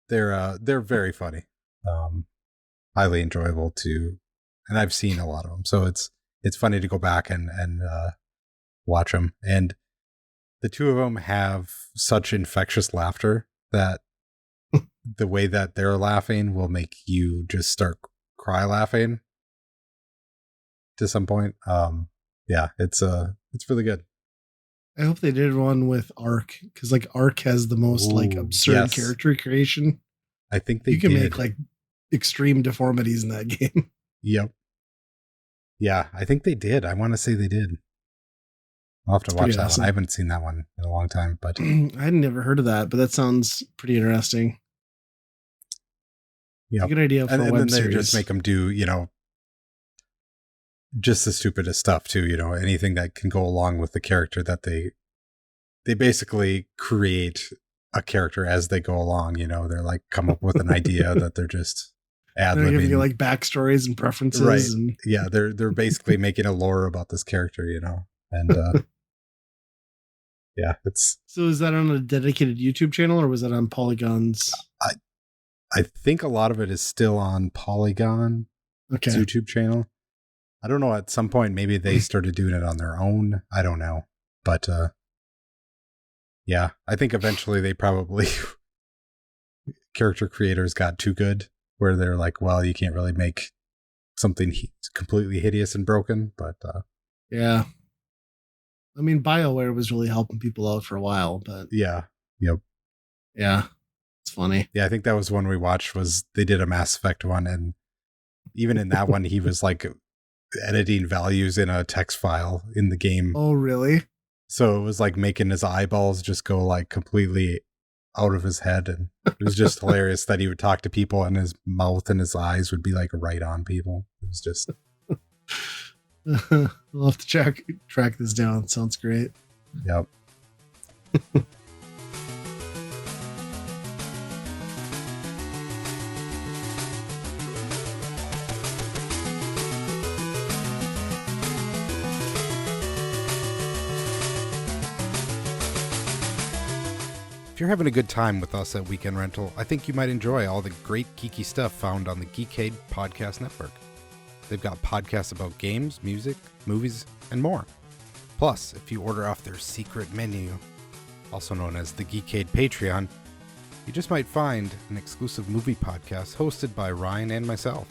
they're very funny. Highly enjoyable to, and I've seen a lot of them. So it's funny to go back and watch them. And the two of them have such infectious laughter that the way that they're laughing will make you just start cry laughing to some point. Yeah, it's really good. I hope they did one with Ark, because like Ark has the most like Ooh, absurd yes. character creation. I think they You can did. make like extreme deformities in that game. Yep. Yeah, I think they did. I want to say they did. I'll have to watch Pretty that awesome. one. I haven't seen that one in a long time, but I had never heard of that, but that sounds pretty interesting. yeah, Good idea for a and web then they series. just make them do, just the stupidest stuff too. Anything that can go along with the character that they basically create a character as they go along. They're like come up with an idea that they're just ad They're giving libbing, you like backstories and preferences, right? and Yeah, they're basically making a lore about this character, and yeah, it's. So is that on a dedicated YouTube channel or was that on Polygon's? I think a lot of it is still on Polygon's YouTube channel. I don't know. At some point, maybe they started doing it on their own. I don't know. But yeah, I think eventually they probably character creators got too good where they're like, well, you can't really make something completely hideous and broken. But yeah. I mean, BioWare was really helping people out for a while, but yeah. Yep. Yeah. It's funny. Yeah, I think that was one we watched was they did a Mass Effect one. And even in that one, he was like editing values in a text file in the game. Oh, really? So it was like making his eyeballs just go like completely out of his head. And it was just hilarious that he would talk to people and his mouth and his eyes would be like right on people. It was just. We'll have to track this down. Sounds great. Yep. If you're having a good time with us at Weekend Rental, I think you might enjoy all the great geeky stuff found on the Geekade Podcast Network. They've got podcasts about games, music, movies, and more. Plus, if you order off their secret menu, also known as the Geekade Patreon, you just might find an exclusive movie podcast hosted by Ryan and myself.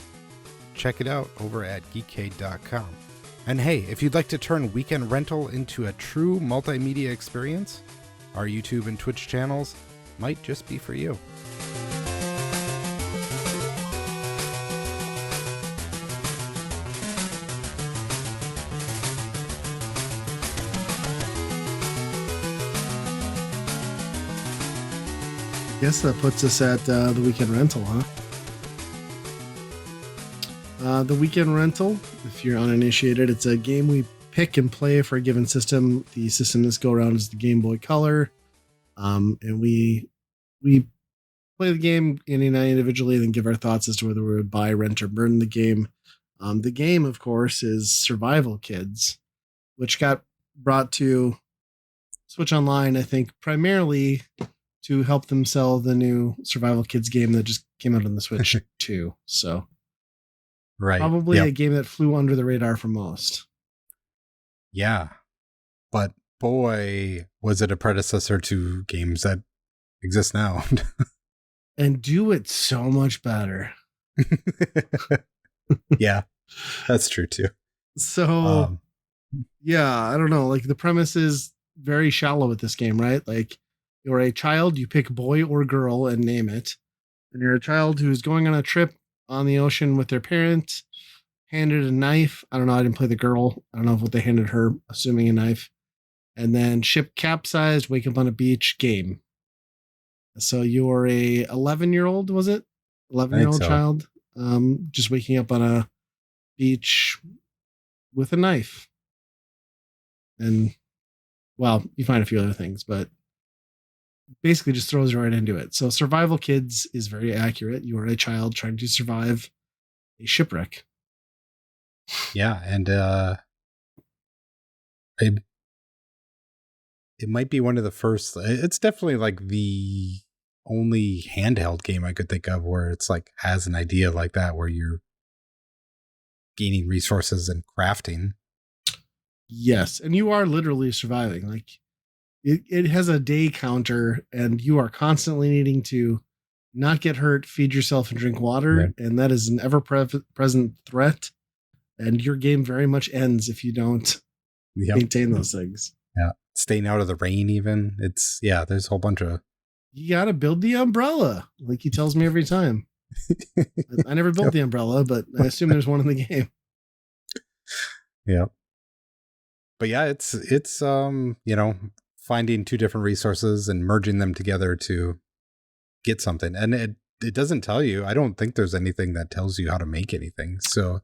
Check it out over at geekade.com. And hey, if you'd like to turn Weekend Rental into a true multimedia experience, our YouTube and Twitch channels might just be for you. I guess that puts us at the Weekend Rental, huh? The Weekend Rental, if you're uninitiated, it's a game we pick and play for a given system. The system this go around is the Game Boy Color, and we play the game individually, and then give our thoughts as to whether we would buy, rent, or burn the game. The game, of course, is Survival Kids, which got brought to Switch Online, I think, primarily to help them sell the new Survival Kids game that just came out on the Switch too. So, right, probably a game that flew under the radar for most. Yeah, but boy, was it a predecessor to games that exist now. And do it so much better. Yeah, that's true too. So, yeah, I don't know. Like the premise is very shallow with this game, right? Like you're a child, you pick boy or girl and name it. And you're a child who's going on a trip on the ocean with their parents, handed a knife. I don't know. I didn't play the girl. I don't know what they handed her, assuming a knife. And then ship capsized, wake up on a beach, game. So you're a 11-year-old, was it? 11-year-old child, just waking up on a beach with a knife. And, well, you find a few other things, but basically just throws you right into it. So Survival Kids is very accurate. You are a child trying to survive a shipwreck. Yeah, and it might be one of the first. It's definitely like the only handheld game I could think of where it's like has an idea like that where you're gaining resources and crafting. Yes, and you are literally surviving. Like it has a day counter, and you are constantly needing to not get hurt, feed yourself, and drink water, Right. and that is an ever present threat. And your game very much ends if you don't Yep. maintain those things. Yeah. Staying out of the rain, even. There's a whole bunch of. You got to build the umbrella, like he tells me every time. I never built the umbrella, but I assume there's one in the game. Yeah. But yeah, it's finding two different resources and merging them together to get something. And it doesn't tell you. I don't think there's anything that tells you how to make anything. So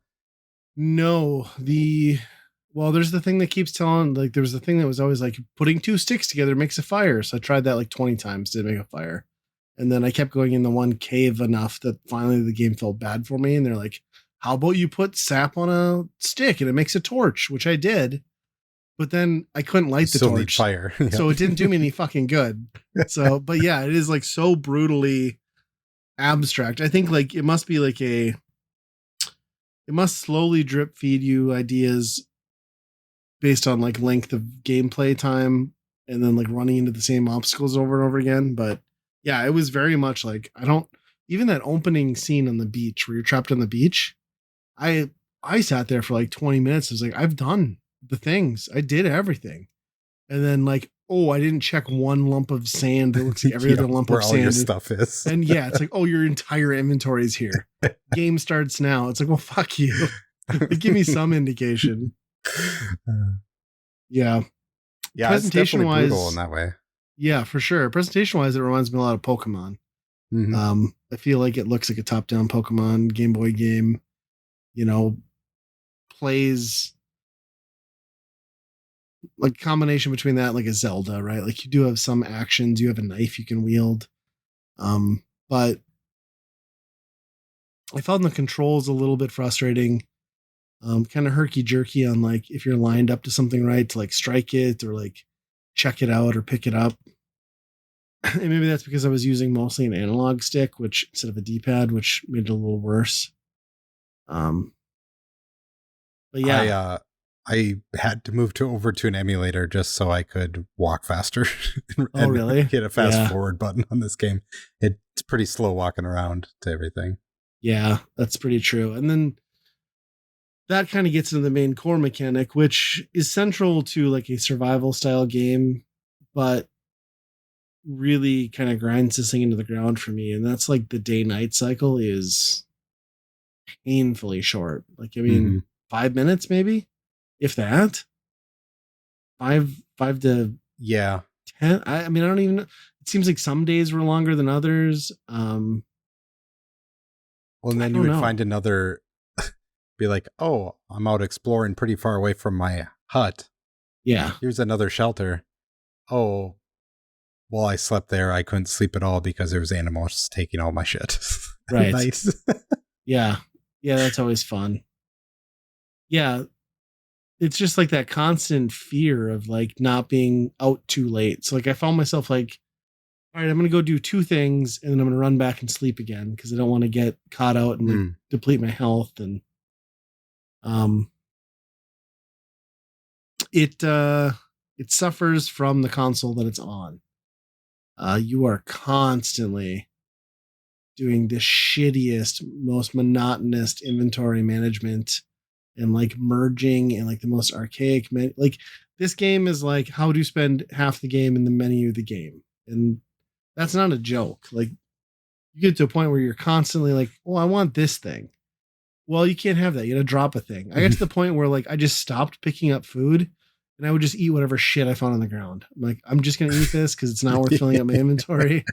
no, there's the thing that keeps telling, like there was the thing that was always like putting two sticks together makes a fire. So I tried that like 20 times to make a fire. And then I kept going in the one cave enough that finally the game felt bad for me. And they're like, how about you put sap on a stick and it makes a torch, which I did. But then I couldn't light the torch. Need fire. So it didn't do me any fucking good. So, but yeah, it is like so brutally abstract. I think like it must be like it must slowly drip feed you ideas based on like length of gameplay time and then like running into the same obstacles over and over again. But yeah, it was very much like even that opening scene on the beach where you're trapped on the beach. I sat there for like 20 minutes. I was like, I've done the things. I did everything. And then like, oh, I didn't check one lump of sand that looks like every other lump of sand. Where all your stuff is. And yeah, it's like, oh, your entire inventory is here. Game starts now. It's like, well, fuck you. Give me some indication. Yeah. Yeah, presentation it's definitely brutal in that way. Yeah, for sure. Presentation wise, it reminds me a lot of Pokemon. Mm-hmm. I feel like it looks like a top-down Pokemon Game Boy game. Plays like combination between that and like a Zelda, right? Like you do have some actions, you have a knife you can wield. But I found the controls a little bit frustrating. Kind of herky jerky on like if you're lined up to something right to like strike it or like check it out or pick it up. And maybe that's because I was using mostly an analog stick, which instead of a D-pad, which made it a little worse. But yeah, I had to move over to an emulator just so I could walk faster. And really? Hit a fast forward button on this game. It's pretty slow walking around to everything. Yeah, that's pretty true. And then that kind of gets into the main core mechanic, which is central to like a survival style game, but really kind of grinds this thing into the ground for me. And that's like the day-night cycle is painfully short. Like, I mean, 5 minutes maybe, if that. 5 to 10. I mean, I don't even know. It seems like some days were longer than others. Well, and then you would find another, be like, oh, I'm out exploring pretty far away from my hut. Yeah. Here's another shelter. Oh, well, I slept there. I couldn't sleep at all because there was animals taking all my shit. Right. Yeah. Yeah, that's always fun. Yeah. It's just like that constant fear of like not being out too late. So like I found myself like, all right, I'm going to go do 2 things and then I'm going to run back and sleep again because I don't want to get caught out and like, deplete my health. And it suffers from the console that it's on. You are constantly doing the shittiest, most monotonous inventory management and like merging and like the most archaic like this game is like how to spend half the game in the menu of the game. And that's not a joke. Like you get to a point where you're constantly like, oh, I want this thing. Well, you can't have that. You got to drop a thing. I got to the point where like I just stopped picking up food and I would just eat whatever shit I found on the ground. I'm like, I'm just going to eat this because it's not worth filling up my inventory.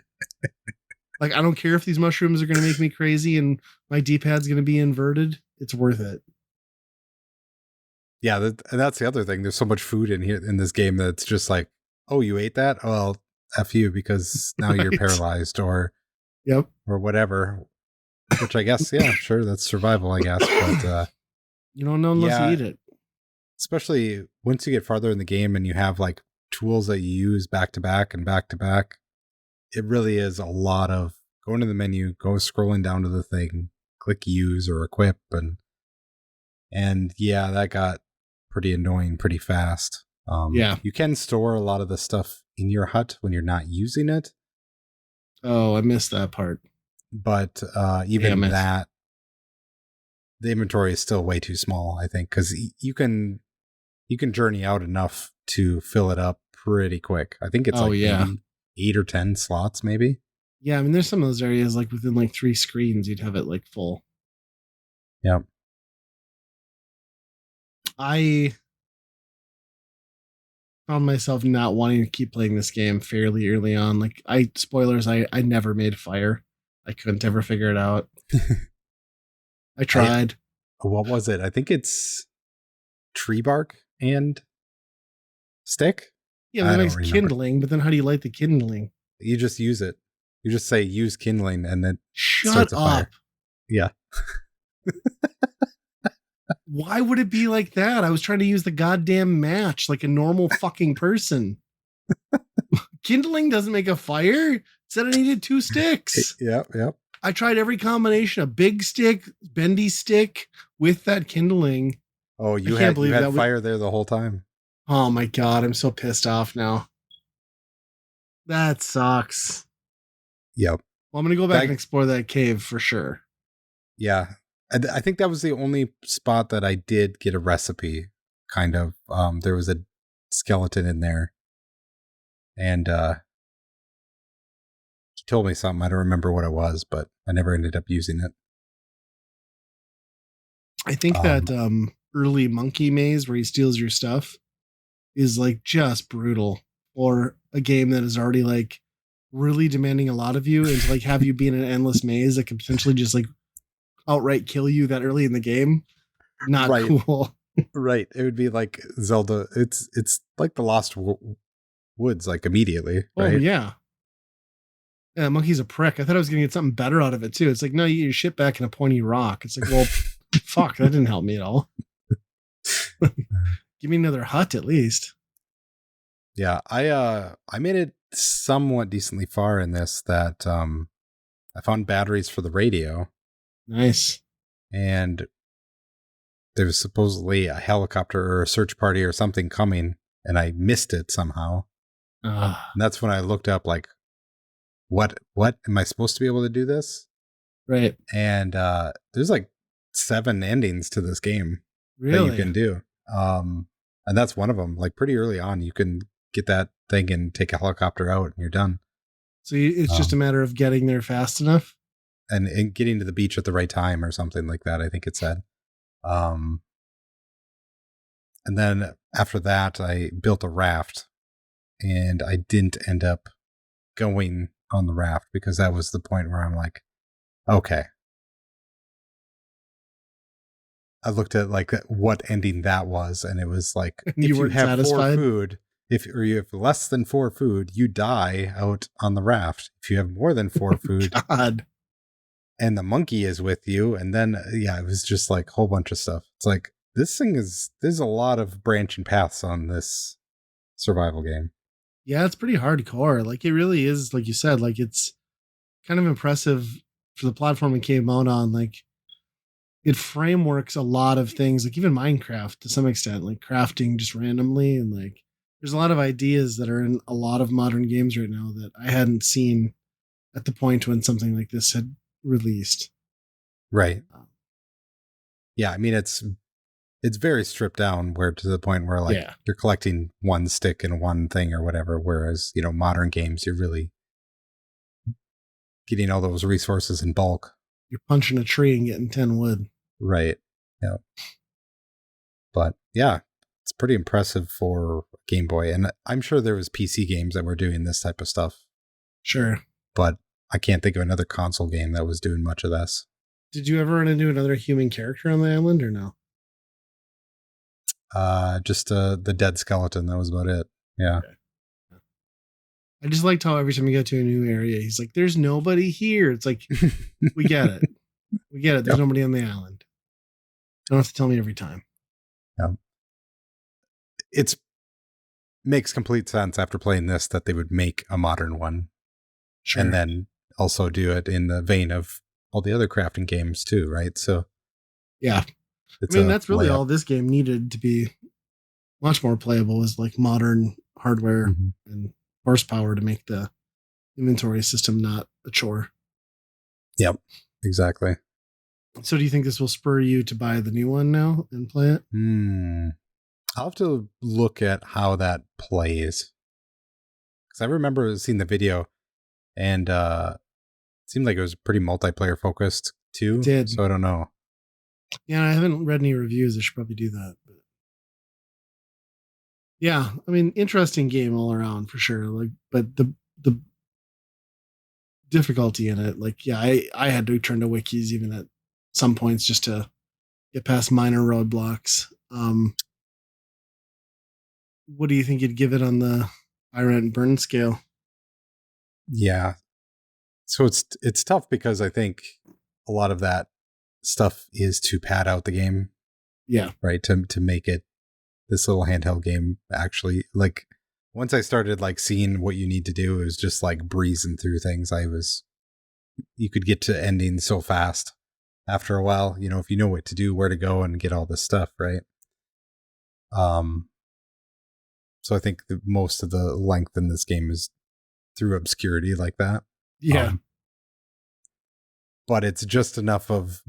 Like, I don't care if these mushrooms are going to make me crazy and my D-pad's going to be inverted. It's worth it. Yeah, and that's the other thing. There's so much food in here in this game that's just like, oh, you ate that? Well, F you because now you're paralyzed or whatever. Which I guess, yeah, sure, that's survival, I guess. But you don't know unless you eat it. Especially once you get farther in the game and you have like tools that you use back to back and back to back, it really is a lot of going to the menu, go scrolling down to the thing, click use or equip, and yeah, that got pretty annoying pretty fast. You can store a lot of the stuff in your hut when you're not using it. Oh, I missed that part. But Damn even it. that, the inventory is still way too small, I think, because you can journey out enough to fill it up pretty quick. I think it's Oh, like yeah. maybe 8 or 10 slots, maybe. Yeah, I mean, there's some of those areas, like within like 3 screens, you'd have it like full. Yep. I found myself not wanting to keep playing this game fairly early on. Like, spoilers, I never made fire. I couldn't ever figure it out. I tried. What was it? I think it's tree bark and stick. Yeah, but I that don't makes remember. kindling, but then how do you light the kindling? You just use it. You just say use kindling and then Shut starts a up. fire. Yeah. Why would it be like that? I was trying to use the goddamn match like a normal fucking person. Kindling doesn't make a fire. It said I needed 2 sticks. Yep. I tried every combination, a big stick, bendy stick with that kindling. Oh, you can't had believe that fire there the whole time. Oh my god, I'm so pissed off now. That sucks. Yep. Well, I'm gonna go back and explore that cave for sure. Yeah. I think that was the only spot that I did get a recipe, kind of. There was a skeleton in there. And he told me something. I don't remember what it was, but I never ended up using it. I think that early monkey maze where he steals your stuff is like just brutal. Or a game that is already like really demanding a lot of you, and to like have you be in an endless maze that could potentially just like outright kill you that early in the game. Not right. Cool. Right. It would be like Zelda. It's like the Lost Woods, like immediately. Right? Oh yeah. Yeah, monkey's a prick. I thought I was gonna get something better out of it too. It's like, no, you get your shit back in a pointy rock. It's like, well, fuck, that didn't help me at all. Give me another hut at least. Yeah, I made it somewhat decently far in this. That I found batteries for the radio. Nice. And there was supposedly a helicopter or a search party or something coming, and I missed it somehow. And that's when I looked up, like, what am I supposed to be able to do this? Right. And there's like 7 endings to this game really? that you can do. And that's one of them. Like pretty early on, you can get that thing and take a helicopter out and you're done. So it's just a matter of getting there fast enough? And getting to the beach at the right time or something like that, I think it said. And then after that, I built a raft. And I didn't end up going on the raft because that was the point where I'm like, okay. I looked at like what ending that was, and it was like, if you have satisfied? 4 food, if you have less than 4 food, you die out on the raft. If you have more than 4 food, God. And the monkey is with you, and then it was just like a whole bunch of stuff. It's like there's a lot of branching paths on this survival game. Yeah, it's pretty hardcore. Like it really is, like you said, like it's kind of impressive for the platform it came out on. Like it frameworks a lot of things, like even Minecraft to some extent, like crafting just randomly. And like there's a lot of ideas that are in a lot of modern games right now that I hadn't seen at the point when something like this had released. Right. Yeah, I mean it's very stripped down, where to the point where like you're collecting one stick and one thing or whatever, whereas modern games you're really getting all those resources in bulk. You're punching a tree and getting 10 wood. Right. Yeah. But yeah, it's pretty impressive for Game Boy, and I'm sure there was PC games that were doing this type of stuff. Sure. But I can't think of another console game that was doing much of this. Did you ever run into another human character on the island or no? Just the dead skeleton. That was about it. Yeah. Okay. I just liked how every time you get to a new area, he's like, there's nobody here. It's like, we get it. We get it. There's nobody on the island. Don't have to tell me every time. Yeah. It's makes complete sense after playing this that they would make a modern one. Sure. And then also do it in the vein of all the other crafting games too, right? So yeah. I mean, that's really all this game needed to be much more playable is like modern hardware and horsepower to make the inventory system not a chore. Yep, exactly. So do you think this will spur you to buy the new one now and play it? I'll have to look at how that plays. Because I remember seeing the video and it seemed like it was pretty multiplayer focused too. It did. So I don't know. Yeah, I haven't read any reviews. I should probably do that. But yeah, I mean, interesting game all around for sure. Like, but the difficulty in it, like, yeah, I had to turn to wikis even at some points just to get past minor roadblocks. What do you think you'd give it on the Iron and Burn scale? Yeah. So it's tough because I think a lot of that stuff is to pad out the game. Yeah. Right. To make it this little handheld game actually, like, once I started like seeing what you need to do, it was just like breezing through things. You could get to endings so fast after a while, if you know what to do, where to go and get all this stuff, right? So I think most of the length in this game is through obscurity like that. Yeah. But it's just enough of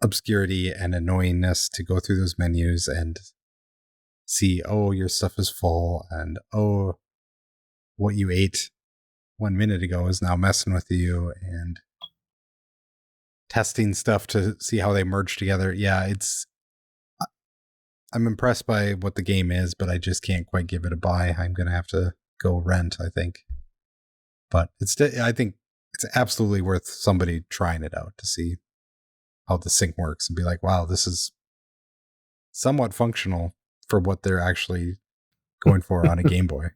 obscurity and annoyingness to go through those menus and see, oh, your stuff is full, and oh, what you ate 1 minute ago is now messing with you, and testing stuff to see how they merge together. Yeah, I'm impressed by what the game is, but I just can't quite give it a buy. I'm going to have to go rent, I think. But I think it's absolutely worth somebody trying it out to see how the sync works and be like, wow, this is somewhat functional for what they're actually going for on a Game Boy,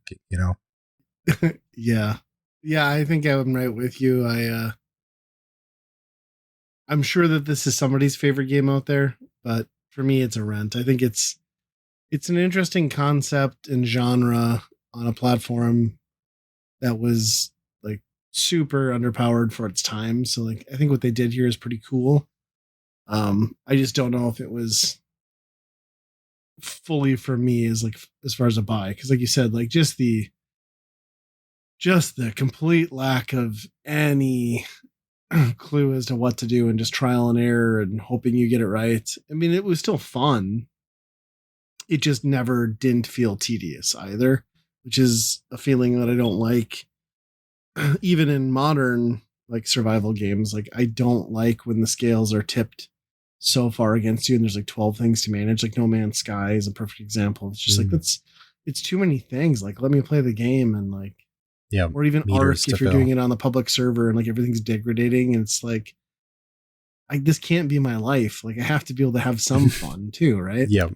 Yeah. Yeah, I think I'm right with you. I'm sure that this is somebody's favorite game out there, but for me it's a rent. I think it's an interesting concept and genre on a platform that was like super underpowered for its time. So like I think what they did here is pretty cool. I just don't know if it was fully for me as far as a buy, because like you said, like just the complete lack of any clue as to what to do and just trial and error and hoping you get it right. I mean, it was still fun. It just never didn't feel tedious either, which is a feeling that I don't like. Even in modern like survival games, like I don't like when the scales are tipped so far against you and there's like 12 things to manage. Like No Man's Sky is a perfect example. It's just like it's too many things. Like let me play the game and like, yeah, or even Ark if you're doing it on the public server and like everything's degrading and it's like this can't be my life. Like I have to be able to have some fun too, right? Yep.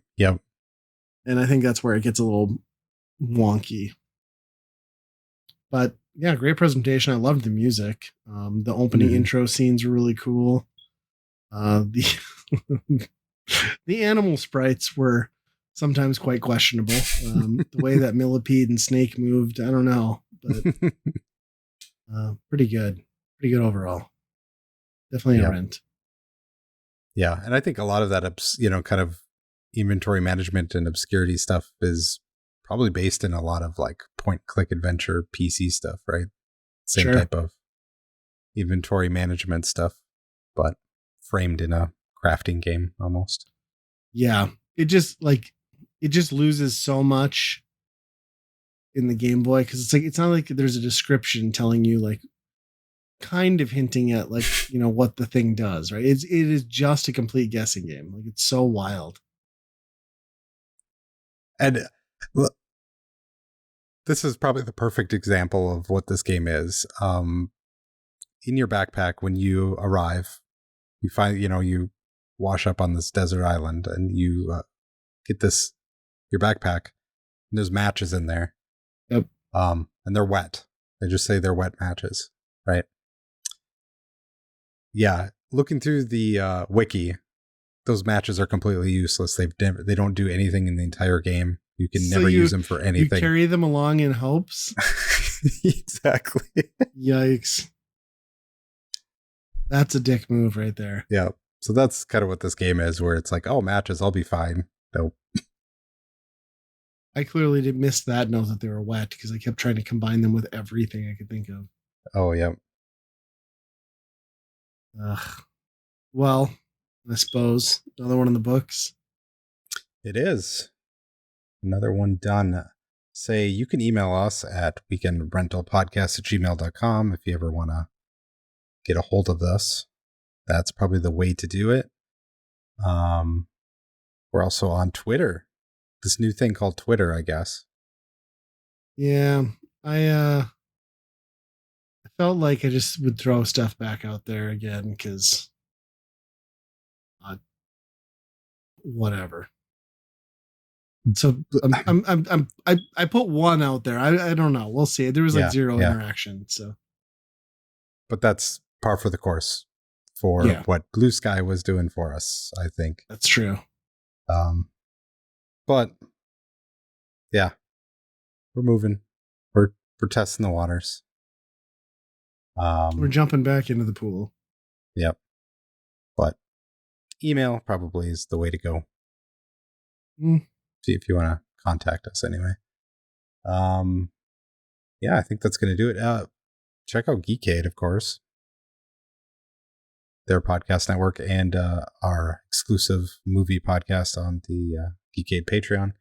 And I think that's where it gets a little wonky. But yeah, great presentation. I loved the music. The opening intro scenes were really cool. The the animal sprites were sometimes quite questionable. The way that Millipede and Snake moved, I don't know, but pretty good overall. Definitely a rent. Yeah, and I think a lot of that, kind of inventory management and obscurity stuff is probably based in a lot of like point-click adventure PC stuff, right? Same type of inventory management stuff, but framed in a crafting game almost. Yeah, it just loses so much in the Game Boy because it's not like there's a description telling you like kind of hinting at like what the thing does, right? It is just a complete guessing game. Like it's so wild. And look, this is probably the perfect example of what this game is. In your backpack, when you arrive, you find, you wash up on this desert island and you get your backpack, and there's matches in there. Yep. And they're wet. They just say they're wet matches, right? Yeah. Looking through the wiki, those matches are completely useless. They don't do anything in the entire game. You can never use them for anything. You carry them along in hopes. Exactly. Yikes. That's a dick move right there. Yeah. So that's kind of what this game is, where it's like, oh, matches, I'll be fine. Nope. I clearly did miss that note that they were wet because I kept trying to combine them with everything I could think of. Oh, yeah. Ugh. Well, I suppose another one in the books. It is. Another one done. Say you can email us at weekendrentalpodcast@gmail.com if you ever want to get a hold of us. That's probably the way to do it. We're also on Twitter. This new thing called Twitter, I guess. Yeah, I felt like I just would throw stuff back out there again because whatever. So I put one out there. I don't know. We'll see. There was like zero interaction. So, but that's par for the course for what Blue Sky was doing for us. I think that's true. But yeah, we're moving. We're testing the waters. We're jumping back into the pool. Yep. But email probably is the way to go. See if you want to contact us anyway. Yeah, I think that's going to do it. Check out Geekade, of course. Their podcast network and our exclusive movie podcast on the Geekade Patreon.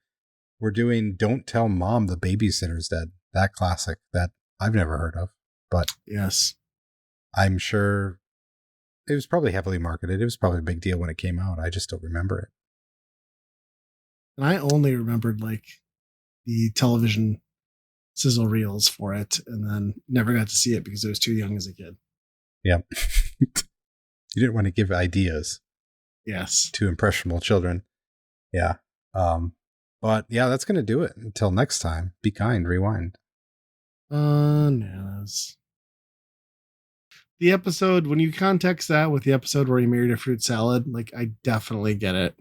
We're doing Don't Tell Mom the Babysitter's Dead. That classic that I've never heard of. But yes, I'm sure it was probably heavily marketed. It was probably a big deal when it came out. I just don't remember it. And I only remembered like the television sizzle reels for it, and then never got to see it because I was too young as a kid. Yeah. You didn't want to give ideas. Yes. To impressionable children. Yeah. But yeah, that's going to do it. Until next time, be kind, rewind. Bananas. The episode, when you context that with the episode where he married a fruit salad, like I definitely get it.